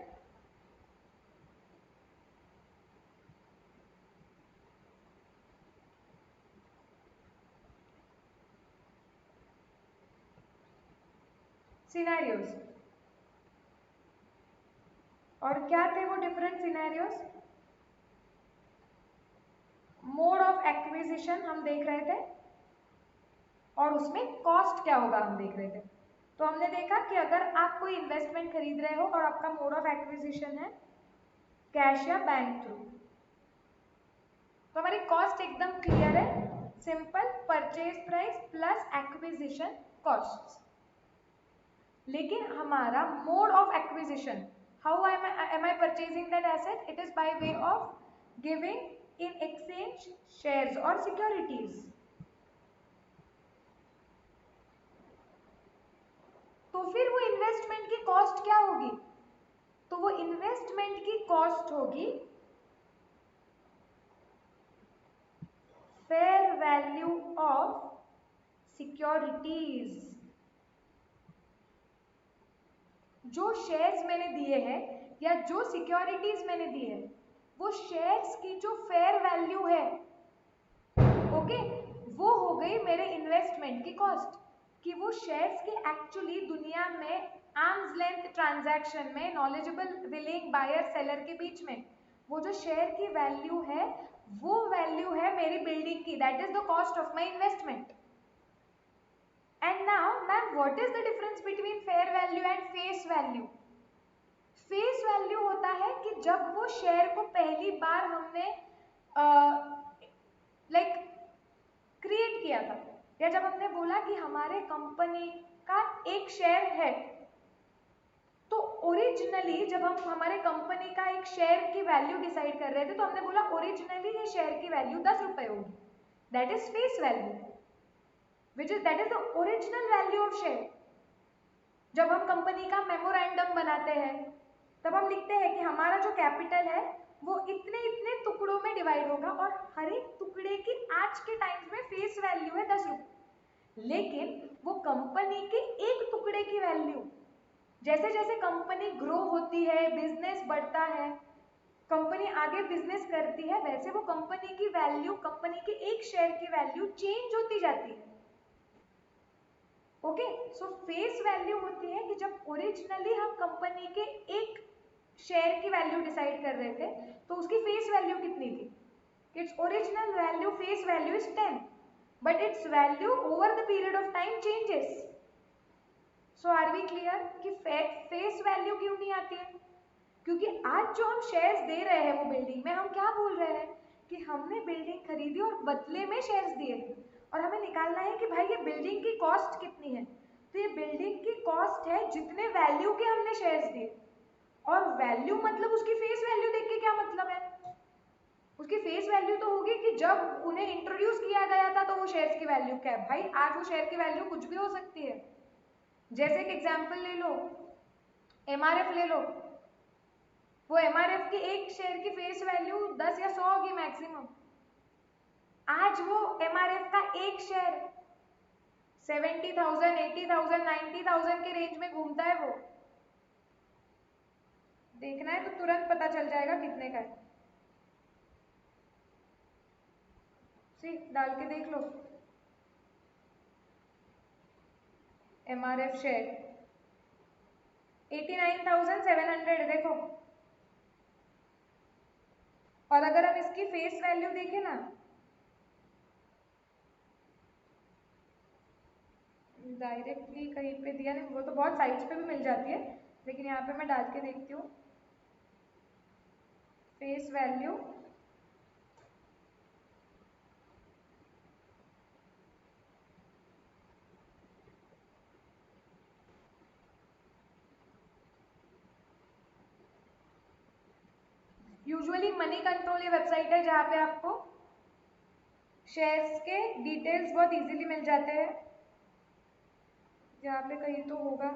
scenarios. और क्या थे वो different scenarios, mode of acquisition हम देख रहे थे और उसमें कॉस्ट क्या होगा हम देख रहे थे। तो हमने देखा कि अगर आप कोई इन्वेस्टमेंट खरीद रहे हो और आपका मोड ऑफ एक्विजिशन है कैश या बैंक थ्रू, तो हमारी कॉस्ट एकदम क्लियर है, simple purchase price plus acquisition cost. लेकिन हमारा mode of acquisition, how am I purchasing that asset, it is by way of giving in exchange shares or securities। तो फिर वो इन्वेस्टमेंट की कॉस्ट क्या होगी, तो वो इन्वेस्टमेंट की कॉस्ट होगी फेयर वैल्यू ऑफ सिक्योरिटीज। जो शेयर्स मैंने दिए हैं या जो सिक्योरिटीज मैंने दी है वो शेयर्स की जो फेयर वैल्यू है, ओके, वो हो गई मेरे इन्वेस्टमेंट की कॉस्ट। कि वो शेयर्स की एक्चुअली दुनिया में आर्म्स लेंथ ट्रांजैक्शन में नॉलेजेबल विलिंग बायर सेलर के बीच में वो जो शेयर की वैल्यू है वो वैल्यू है मेरी बिल्डिंग की, that is the cost of my investment. And now ma'am what is the difference between fair value and face value. Face value होता है कि जब वो शेयर को पहली बार हमने लाइक क्रिएट किया था, या जब हमने बोला कि हमारे कंपनी का एक शेयर है, तो ओरिजिनली जब हम हमारे कंपनी का एक शेयर की वैल्यू डिसाइड कर रहे थे तो हमने बोला ओरिजिनली ये शेयर की वैल्यू 10 रुपए होगी, that is face value, which is that is the original value of share. जब हम कंपनी का मेमोरेंडम बनाते हैं तब हम लिखते हैं कि हमारा जो कैपिटल है वो इतने इतने टुकड़ों में डिवाइड होगा और हर एक टुकड़े की आज के टाइम में फेस वैल्यू है 10 रुपए। लेकिन वो कंपनी के एक टुकड़े की वैल्यू, जैसे जैसे कंपनी ग्रो होती है, बिजनेस बढ़ता है, कंपनी आगे बिजनेस करती है, वैसे वो कंपनी की वैल्यू, कंपनी के एक शेयर की वैल्यू चेंज होती जाती है। ओके, सो फेस वैल्यू होती है कि जब ओरिजिनली हम कंपनी के एक शेयर की वैल्यू डिसाइड कर रहे थे तो उसकी फेस वैल्यू कितनी थी, its original value face value is 10 but its value over the period of time changes. So are we clear कि फेस वैल्यू क्यों नहीं आती है, क्योंकि आज जो हम शेयर्स दे रहे हैं वो बिल्डिंग में हम क्या बोल रहे हैं कि हमने बिल्डिंग खरीदी और बदले में शेयर्स दिए और हमें निकालना है कि भाई ये बिल्डिंग की कॉस्ट कितनी है। तो ये बिल्डिंग की कॉस्ट है जितने वैल्यू के हमने शेयर्स दिए, और वैल्यू मतलब उसकी फेस वैल्यू देख के क्या मतलब है, उसकी फेस वैल्यू तो होगी कि जब उन्हें इंट्रोड्यूस किया गया था तो वो शेयर्स की वैल्यू क्या है। भाई आज वो शेयर की वैल्यू कुछ भी हो सकती है। जैसे एक एग्जांपल ले लो, एमआरएफ ले लो, वो एमआरएफ की एक शेयर की फेस वैल्यू 10 या 100 होगी मैक्सिमम। आज वो एमआरएफ का एक शेयर 70,000, 80,000, 90,000 के रेंज में घूमता है। वो देखना है तो तुरंत पता चल जाएगा कितने का है, सी डाल के देख लो। एमआरएफ शेयर 89,700 देखो, और अगर हम इसकी फेस वैल्यू देखें ना, डायरेक्टली कहीं पे दिया नहीं, वो तो बहुत साइट्स पे भी मिल जाती है, लेकिन यहाँ पे मैं डाल के देखती हूँ face value. Usually money control ये वेबसाइट है जहाँ पे आपको शेयर्स के डिटेल्स बहुत इजीली मिल जाते हैं। यहाँ पे कहीं तो होगा।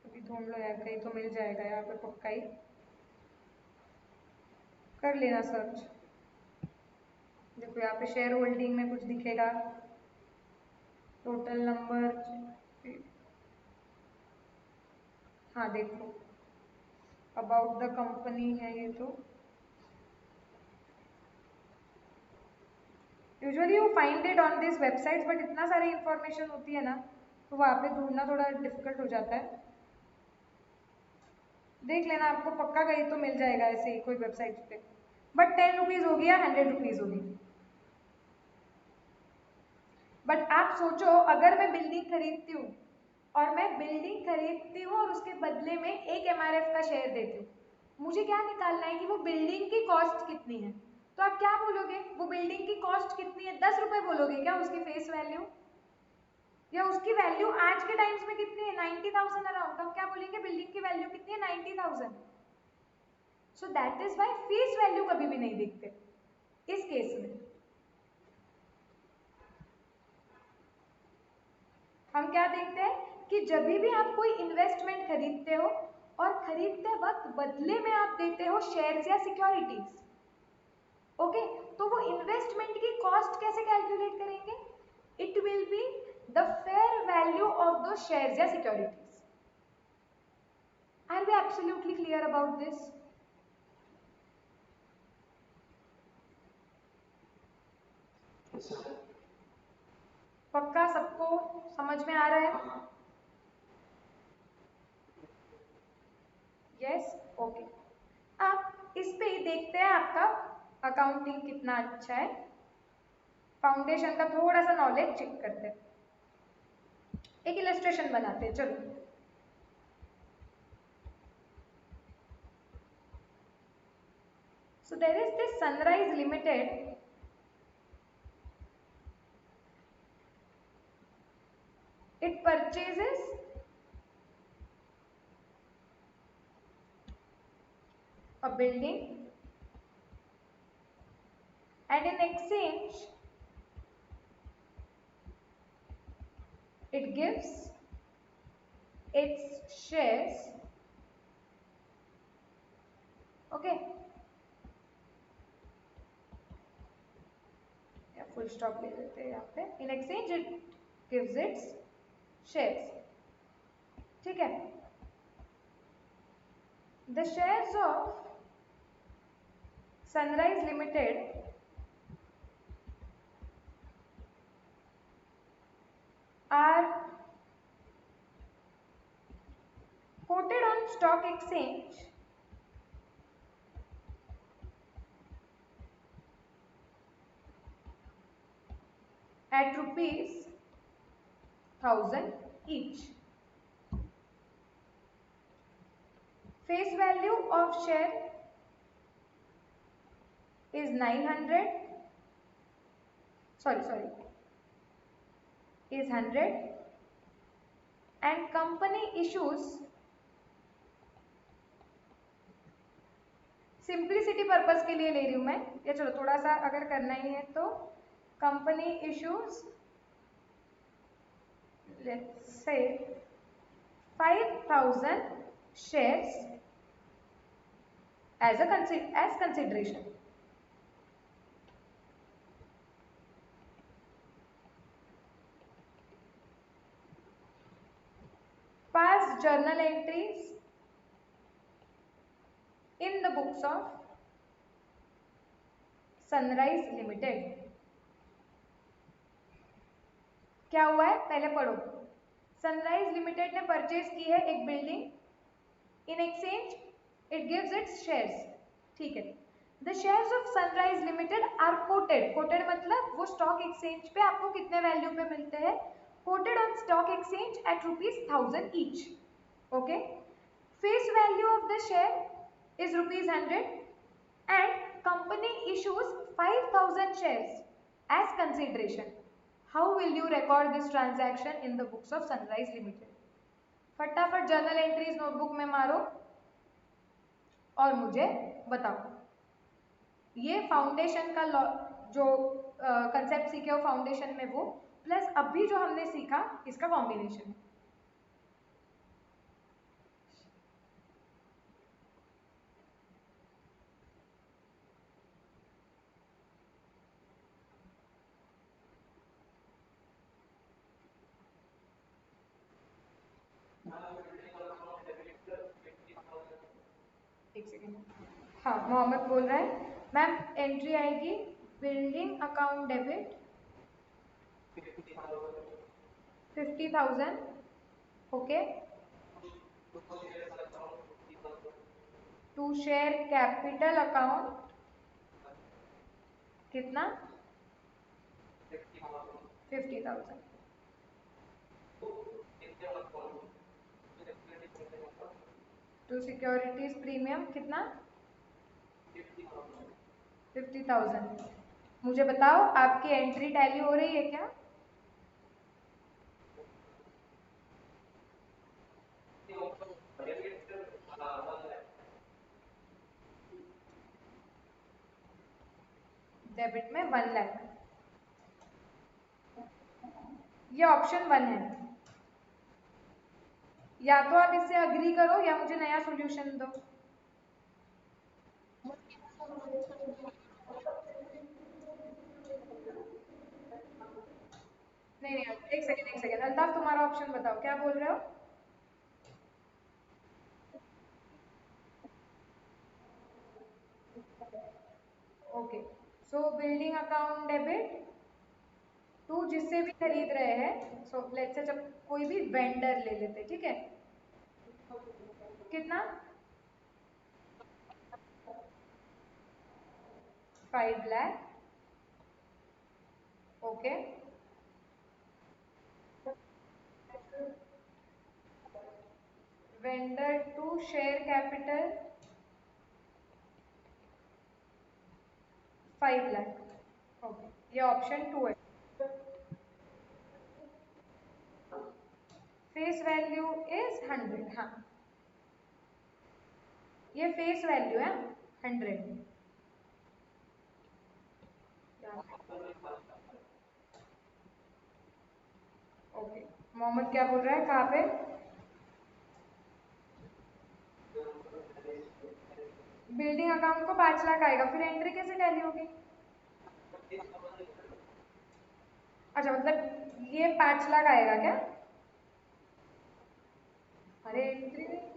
अभी ढूंढ लो यार, कहीं तो मिल जाएगा यहाँ पे पक्का ही। कर लेना सर्च। देखो यहाँ पे शेयर होल्डिंग में कुछ दिखेगा, टोटल नंबर। हाँ देखो, अबाउट द कंपनी है ये तो। Usually you find it on this website, but इतना सारी इंफॉर्मेशन होती है ना, तो वहाँ पे ढूंढना थोड़ा डिफिकल्ट हो जाता है। देख लेना, आपको पक्का कहीं तो मिल जाएगा ऐसे ही कोई वेबसाइट पे। बट 10 रुपीज़ होगी या 100 रुपीज़ होगी। बट आप सोचो, अगर मैं बिल्डिंग खरीदती हूँ और उसके बदले में एक MRF का शेयर देती हूँ, मुझे क्या निकालना है कि वो बिल्डिंग की कॉस्ट कितनी है। तो आप क्या बोलोगे, वो बिल्डिंग की कॉस्ट कितनी है, 10 रुपए बोलोगे क्या उसकी फेस वैल्यू, या उसकी वैल्यू आज के टाइम्स में कितनी है, 90,000 अराउंड। तो आप क्या बोलेंगे, बिल्डिंग की वैल्यू कितनी है, 90,000। So that is why face value कभी भी नहीं देखते इस केस में। हम क्या देखते हैं कि जब भी आप कोई इन्वेस्टमेंट खरीदते हो और खरीदते वक्त बदले में आप देते हो शेयर्स या सिक्योरिटीज, ओके, तो वो इन्वेस्टमेंट की कॉस्ट कैसे कैलकुलेट करेंगे, it will be the fair value of दो शेयर्स या securities. Are we absolutely clear about this? पक्का सबको समझ में आ रहा है? Yes, okay. आप इस पे ही देखते हैं आपका अकाउंटिंग कितना अच्छा है, फाउंडेशन का थोड़ा सा नॉलेज चेक करते हैं। एक इलस्ट्रेशन बनाते हैं, चलो। So there is this Sunrise Limited. It purchases a building and in exchange it gives its shares, okay, या फुल स्टॉप ले लेते हैं यहाँ पे। इन exchange it gives its shares, ठीक है। The shares of Sunrise limited are quoted on stock exchange at ₹1,000 each. Face value of share is 900, sorry, is 100 and company issues, simplicity purpose के लिए ले रही हूं मैं ये, चलो थोड़ा सा अगर करना ही है तो company issues let's say 5,000 shares as consideration. Past journal entries in the books of Sunrise Limited. क्या हुआ है पहले पढ़ो। सनराइज लिमिटेड ने परचेज की है एक building, in exchange it gives its shares, ठीक है। The shares of Sunrise Limited are quoted, quoted मतलब वो स्टॉक एक्सचेंज पे आपको कितने वैल्यू पे मिलते हैं, quoted on stock exchange at ₹1,000 each, okay. Face value of the share is ₹100 and company issues 5,000 shares as consideration. How will you record this transaction in the books of Sunrise Limited? फटाफट journal entries notebook में मारो और मुझे बताओ। ये foundation का जो concept सीखे हो फाउंडेशन में वो, प्लस अभी जो हमने सीखा इसका कॉम्बिनेशन। एक सेकेंड। हाँ, मोहम्मद बोल रहा है मैम एंट्री आएगी building account debit 50,000। Okay. To share capital account कितना? 50,000। टू सिक्योरिटीज प्रीमियम कितना? 50,000। मुझे बताओ आपकी एंट्री टैली हो रही है क्या? डेबिट में 1 लाख। ये ऑप्शन 1 है। या तो आप इससे अग्री करो या मुझे नया सॉल्यूशन दो। नहीं नहीं, एक सेकेंड अल्ताफ, तुम्हारा ऑप्शन बताओ, क्या बोल रहे हो? Okay, so building account debit to जिससे भी खरीद रहे हैं, सो लेट्स से जब कोई भी वेंडर ले लेते, ठीक है? कितना? 5 lakh. Okay. Vendor to share capital 5 lakh. Okay, ये ऑप्शन 2 है। Face value is 100। हाँ, ये फेस वैल्यू है 100। ओके, मोहम्मद क्या बोल रहा है, कहाँ पे? बिल्डिंग अकाउंट को 5 लाख आएगा, फिर एंट्री कैसे टैली होगी? अच्छा, मतलब ये 5 लाख आएगा क्या? अरे एंट्री नहीं।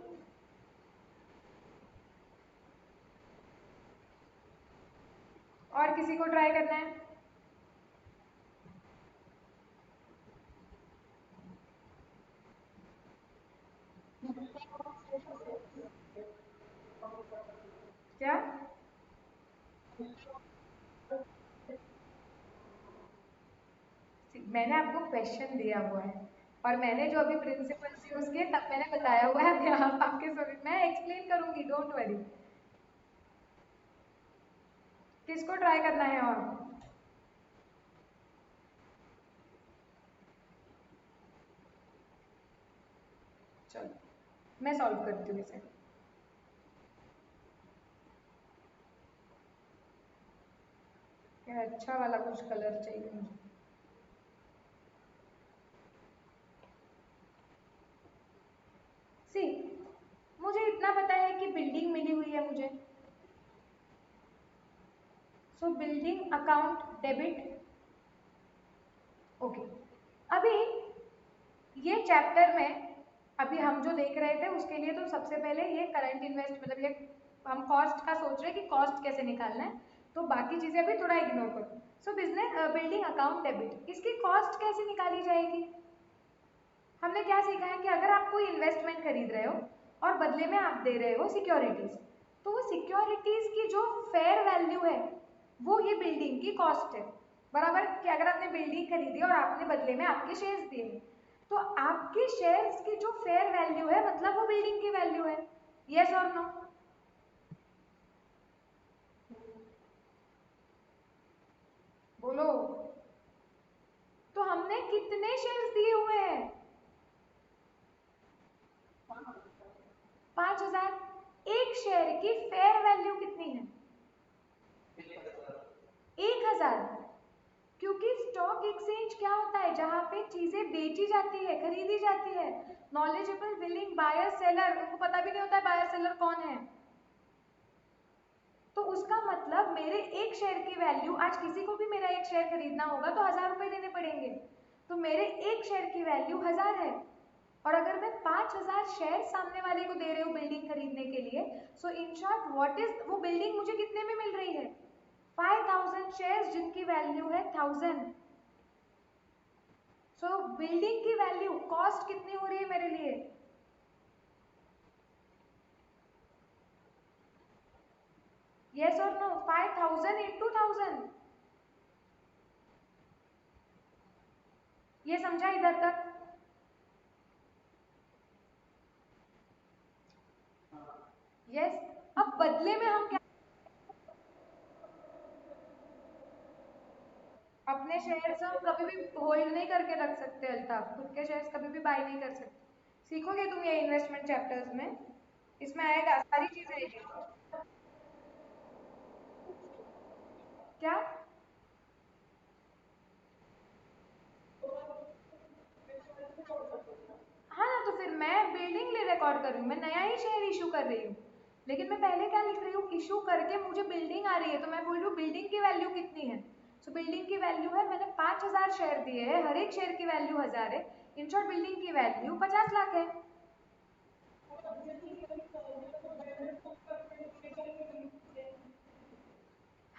और किसी को ट्राई करना है? क्या? मैंने आपको क्वेश्चन दिया हुआ है और मैंने जो अभी प्रिंसिपल्स यूज किए तब मैंने बताया हुआ है, अभी आप आपके सभी मैं एक्सप्लेन करूंगी, डोंट वरी। किसको ट्राई करना है और? चलो मैं सॉल्व करती हूँ इसे। ये अच्छा वाला कुछ कलर चाहिए मुझे। सी, मुझे इतना पता है कि बिल्डिंग मिली हुई है मुझे, सो बिल्डिंग अकाउंट डेबिट। ओके, अभी ये चैप्टर में अभी हम जो देख रहे थे उसके लिए तो सबसे पहले ये करंट इन्वेस्ट मतलब ये हम कॉस्ट का सोच रहे हैं कि कॉस्ट कैसे निकालना है, तो बाकी चीजें अभी थोड़ा इग्नोर करो। सो बिजनेस बिल्डिंग अकाउंट डेबिट, इसकी कॉस्ट कैसे निकाली जाएगी? हमने क्या सीखा है कि अगर आप कोई इन्वेस्टमेंट खरीद रहे हो और बदले में आप दे रहे हो सिक्योरिटीज, तो वो सिक्योरिटीज की जो फेयर वैल्यू है वो ये बिल्डिंग की कॉस्ट है। बराबर कि अगर आपने बिल्डिंग खरीदी और आपने बदले में आपके शेयर्स दिए, तो आपके शेयर्स की जो फेयर वैल्यू है मतलब वो बिल्डिंग की वैल्यू है। यस और नो? बोलो। तो हमने कितने शेयर्स दिए हुए हैं? 5,000। एक शेयर की फेयर पे चीजें बेची जाती है, खरीदी जाती है। नॉलेजेबल विलिंग बायर सेलर, उनको पता भी नहीं होता है बायर सेलर कौन है। तो उसका मतलब मेरे एक शेयर की वैल्यू, आज किसी को भी मेरा एक शेयर खरीदना होगा तो 1000 रुपए देने पड़ेंगे, तो मेरे एक शेयर की वैल्यू 1000 है। और अगर मैं 5000 शेयर सामने वाले को दे रही हूँ बिल्डिंग खरीदने के लिए, सो इन शॉर्ट व्हाट इज, वो बिल्डिंग मुझे कितने में मिल रही है? 5000 शेयर्स जिनकी वैल्यू है 1000। सो बिल्डिंग की वैल्यू, कॉस्ट कितनी हो रही है मेरे लिए? यस और नो? 5000 इंटू 1000। ये समझा इधर तक? यस। अब बदले में हम क्या, अपने शेयर्स हम कभी भी होल्ड नहीं करके रख सकते अल्ताफ, खुद के शेयर्स कभी भी बाय नहीं कर सकते। सीखोगे तुम ये इन्वेस्टमेंट चैप्टर्स में, इसमें आएगा, सारी चीजें आएगी। क्या? हाँ ना, तो फिर मैं बिल्डिंग ले रिकॉर्ड कर रही हूँ, मैं नया ही शेयर इशू कर रही हूँ, लेकिन मैं पहले क्या लिख रही हूँ, इशू करके मुझे बिल्डिंग आ रही है, तो मैं बोल रही हूँ बिल्डिंग की वैल्यू कितनी है। सो बिल्डिंग की वैल्यू है, मैंने 5000 शेयर दिए हैं, हर एक शेयर की वैल्यू 1000 है। इन शॉर्ट बिल्डिंग की वैल्यू 50 लाख है।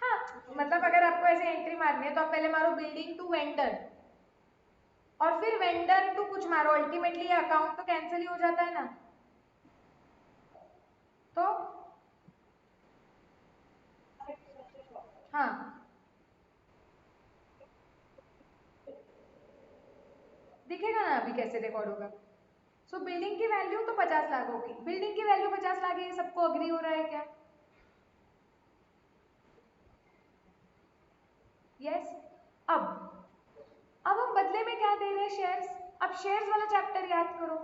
हाँ, मतलब अगर आपको ऐसे एंट्री मारनी है तो आप पहले मारो बिल्डिंग टू वेंडर, और फिर वेंडर टू कुछ मारो, अल्टीमेटली अकाउंट तो कैंसिल ही हो जाता है ना। तो हाँ, दिखेगा ना अभी कैसे रिकॉर्ड होगा। सो बिल्डिंग की वैल्यू तो 50 लाख होगी, बिल्डिंग की वैल्यू 50 लाख है, ये सबको अग्री हो रहा है क्या? यस। अब अब हम बदले में क्या दे रहे हैं? शेयर्स। अब शेयर्स वाला चैप्टर याद करो,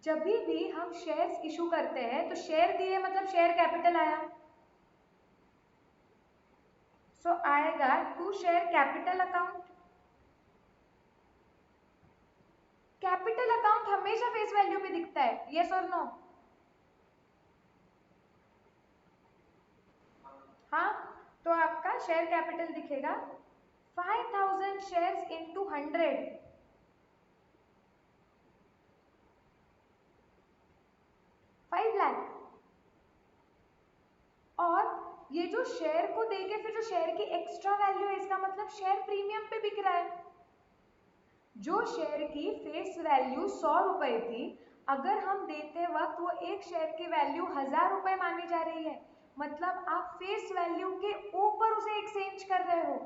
जब भी हम शेयर्स इशू करते हैं तो शेयर दिए मतलब शेयर कैपिटल आया, सो आएगा to share capital account. Capital account हमेशा फेस वैल्यू पे दिखता है, यस और नो? हाँ, तो आपका शेयर कैपिटल दिखेगा 5000 शेयर्स इंटू 100, 5 लाख। और ये जो शेयर को देके फिर जो शेयर की एक्स्ट्रा वैल्यू है, इसका मतलब शेयर प्रीमियम पे बिक रहा है। जो शेयर की फेस वैल्यू 100 रुपए थी, अगर हम देते वक्त वो एक शेयर की वैल्यू 1000 रुपए मानी जा रही है, मतलब आप फेस वैल्यू के ऊपर उसे एक्सचेंज कर रहे हो।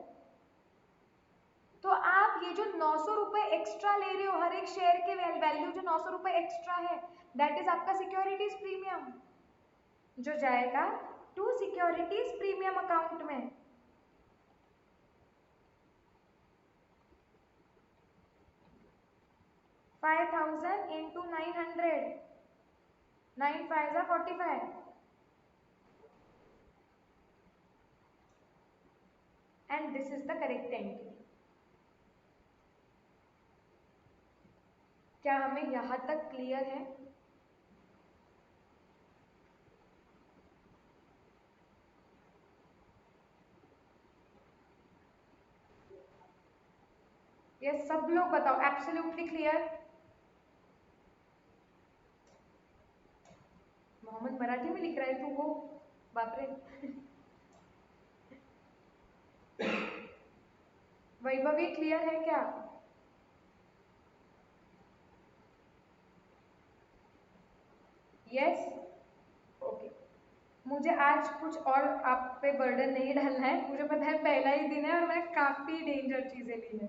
तो आप ये जो 900 रुपए एक्स्ट्रा ले रहे हो, हर एक शेयर के वैल्यू जो 900 रुपए एक्स्ट्रा है, दैट इज आपका सिक्योरिटीज प्रीमियम, जो जाएगा टू सिक्योरिटीज प्रीमियम अकाउंट में। 5000 into 900, 9 5 45, and this is the correct entry. क्या हमें यहां तक क्लियर है? ये सब लोग बताओ, एब्सोल्युटली क्लियर? मोहम्मद मराठी में लिख रहा है तू, वो बाप रे। वैभवी क्लियर है क्या? यस। ओके। मुझे आज कुछ और आप पे बर्डन नहीं डालना है, मुझे पता है पहला ही दिन है और मैं काफी डेंजर चीजें ली है,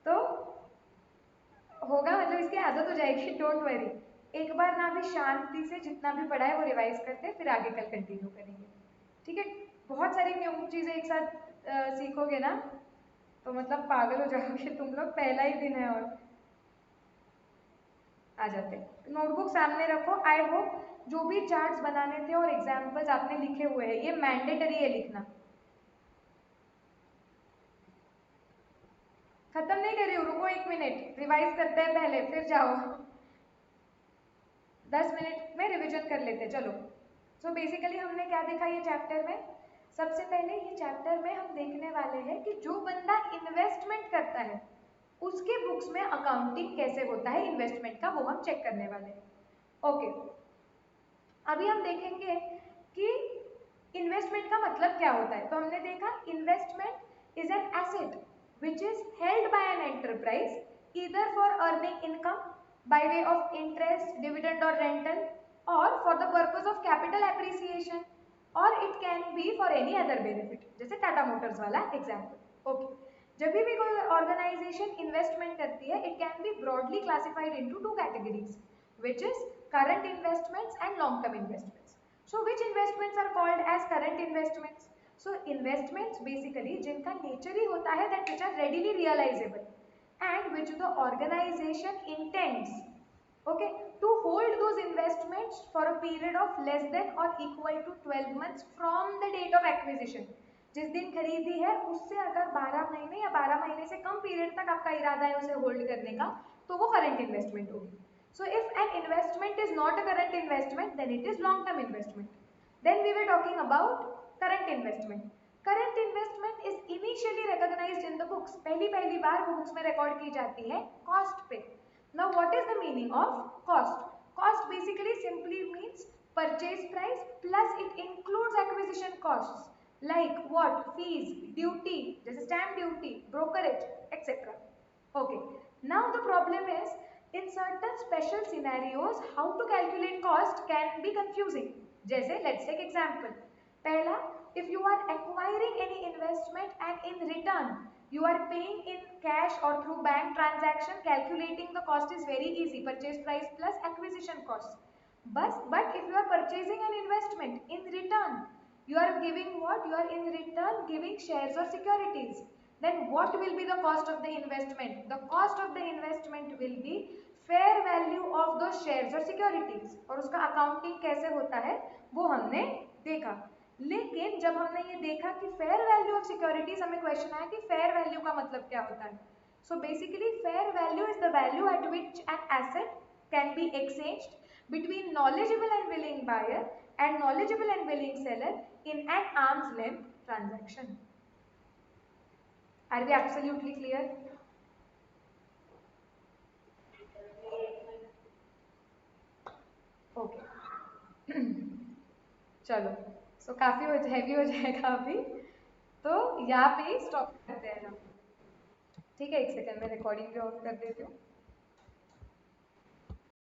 तो होगा, मतलब इसकी आदत हो जाएगी, डोंट वरी। एक बार ना भी शांति से जितना भी पढ़ा है वो रिवाइज करते हैं, फिर आगे कल कंटिन्यू करेंगे, ठीक है? बहुत सारी न्यू चीजें एक साथ सीखोगे ना, तो मतलब पागल हो जाओगे तुम लोग, पहला ही दिन है और आ जाते हैं। नोटबुक सामने रखो, आई होप जो भी चार्ट्स बनाने थे और एग्जाम्पल्स आपने लिखे हुए हैं, ये मैंडेटरी है लिखना। खत्म नहीं कर रही हूँ, रुको 1 मिनट, रिवाइज करते हैं पहले फिर जाओ। 10 मिनट में रिवीजन कर लेते हैं, चलो। सो बेसिकली हमने क्या देखा ये चैप्टर में? सबसे पहले ये चैप्टर में हम देखने वाले हैं कि जो बंदा इन्वेस्टमेंट करता है उसके बुक्स में अकाउंटिंग कैसे होता है इन्वेस्टमेंट का, वो हम चेक करने वाले हैं। ओके, अभी हम देखेंगे कि इन्वेस्टमेंट का मतलब क्या होता है। तो हमने देखा investment is an asset which is held by an enterprise either for earning income by way of interest, dividend और रेंटल, और for the purpose of capital appreciation, और it can be for any other benefit, जैसे Tata Motors वाला example. Okay, जब भी कोई organisation investment करती है, it can be broadly classified into 2 categories, which is current investments and long term investments. So which investments are called as current investments? So investments basically जिनका nature ही होता है that which are readily realizable and which the organization intends, okay, to hold those investments for a period of less than or equal to 12 months from the date of acquisition. जिस दिन खरीदी है उससे अगर 12 महीने या 12 महीने से कम पीरियड तक आपका इरादा है उसे होल्ड करने का, तो वो करंट इन्वेस्टमेंट होगी। So if an investment is not a current investment, then it is long term investment. Then we were talking about current investment. Current investment is initially recognized in the books. पहली बार वो books में record की जाती है cost पे। Now what is the meaning of cost? Cost basically simply means purchase price plus it includes acquisition costs like what? Fees, duty, जैसे stamp duty, brokerage, etc. Okay. Now the problem is in certain special scenarios how to calculate cost can be confusing. जैसे let's take example. पहला, if you are acquiring any investment and in return you are paying in cash or through bank transaction, calculating the cost is very easy, purchase price plus acquisition cost. But if you are purchasing an investment in return, you are giving what? You are in return giving shares or securities. Then what will be the cost of the investment? The cost of the investment will be fair value of those shares or securities, और उसका accounting कैसे होता है वो हमने देखा। लेकिन जब हमने ये देखा कि फेयर वैल्यू ऑफ सिक्योरिटीज, हमें क्वेश्चन आया कि फेयर वैल्यू का मतलब क्या होता है। So basically fair value is the value eight which an asset can be exchanged between knowledgeable and willing buyer and knowledgeable and willing seller in an arm's length transaction. Are we absolutely clear? Okay. चलो, सो काफी heavy हो जाएगा अभी, तो यहाँ पे stop करते हैं हम। ठीक है, 1 सेकंड में रिकॉर्डिंग भी ऑन कर देती हूँ।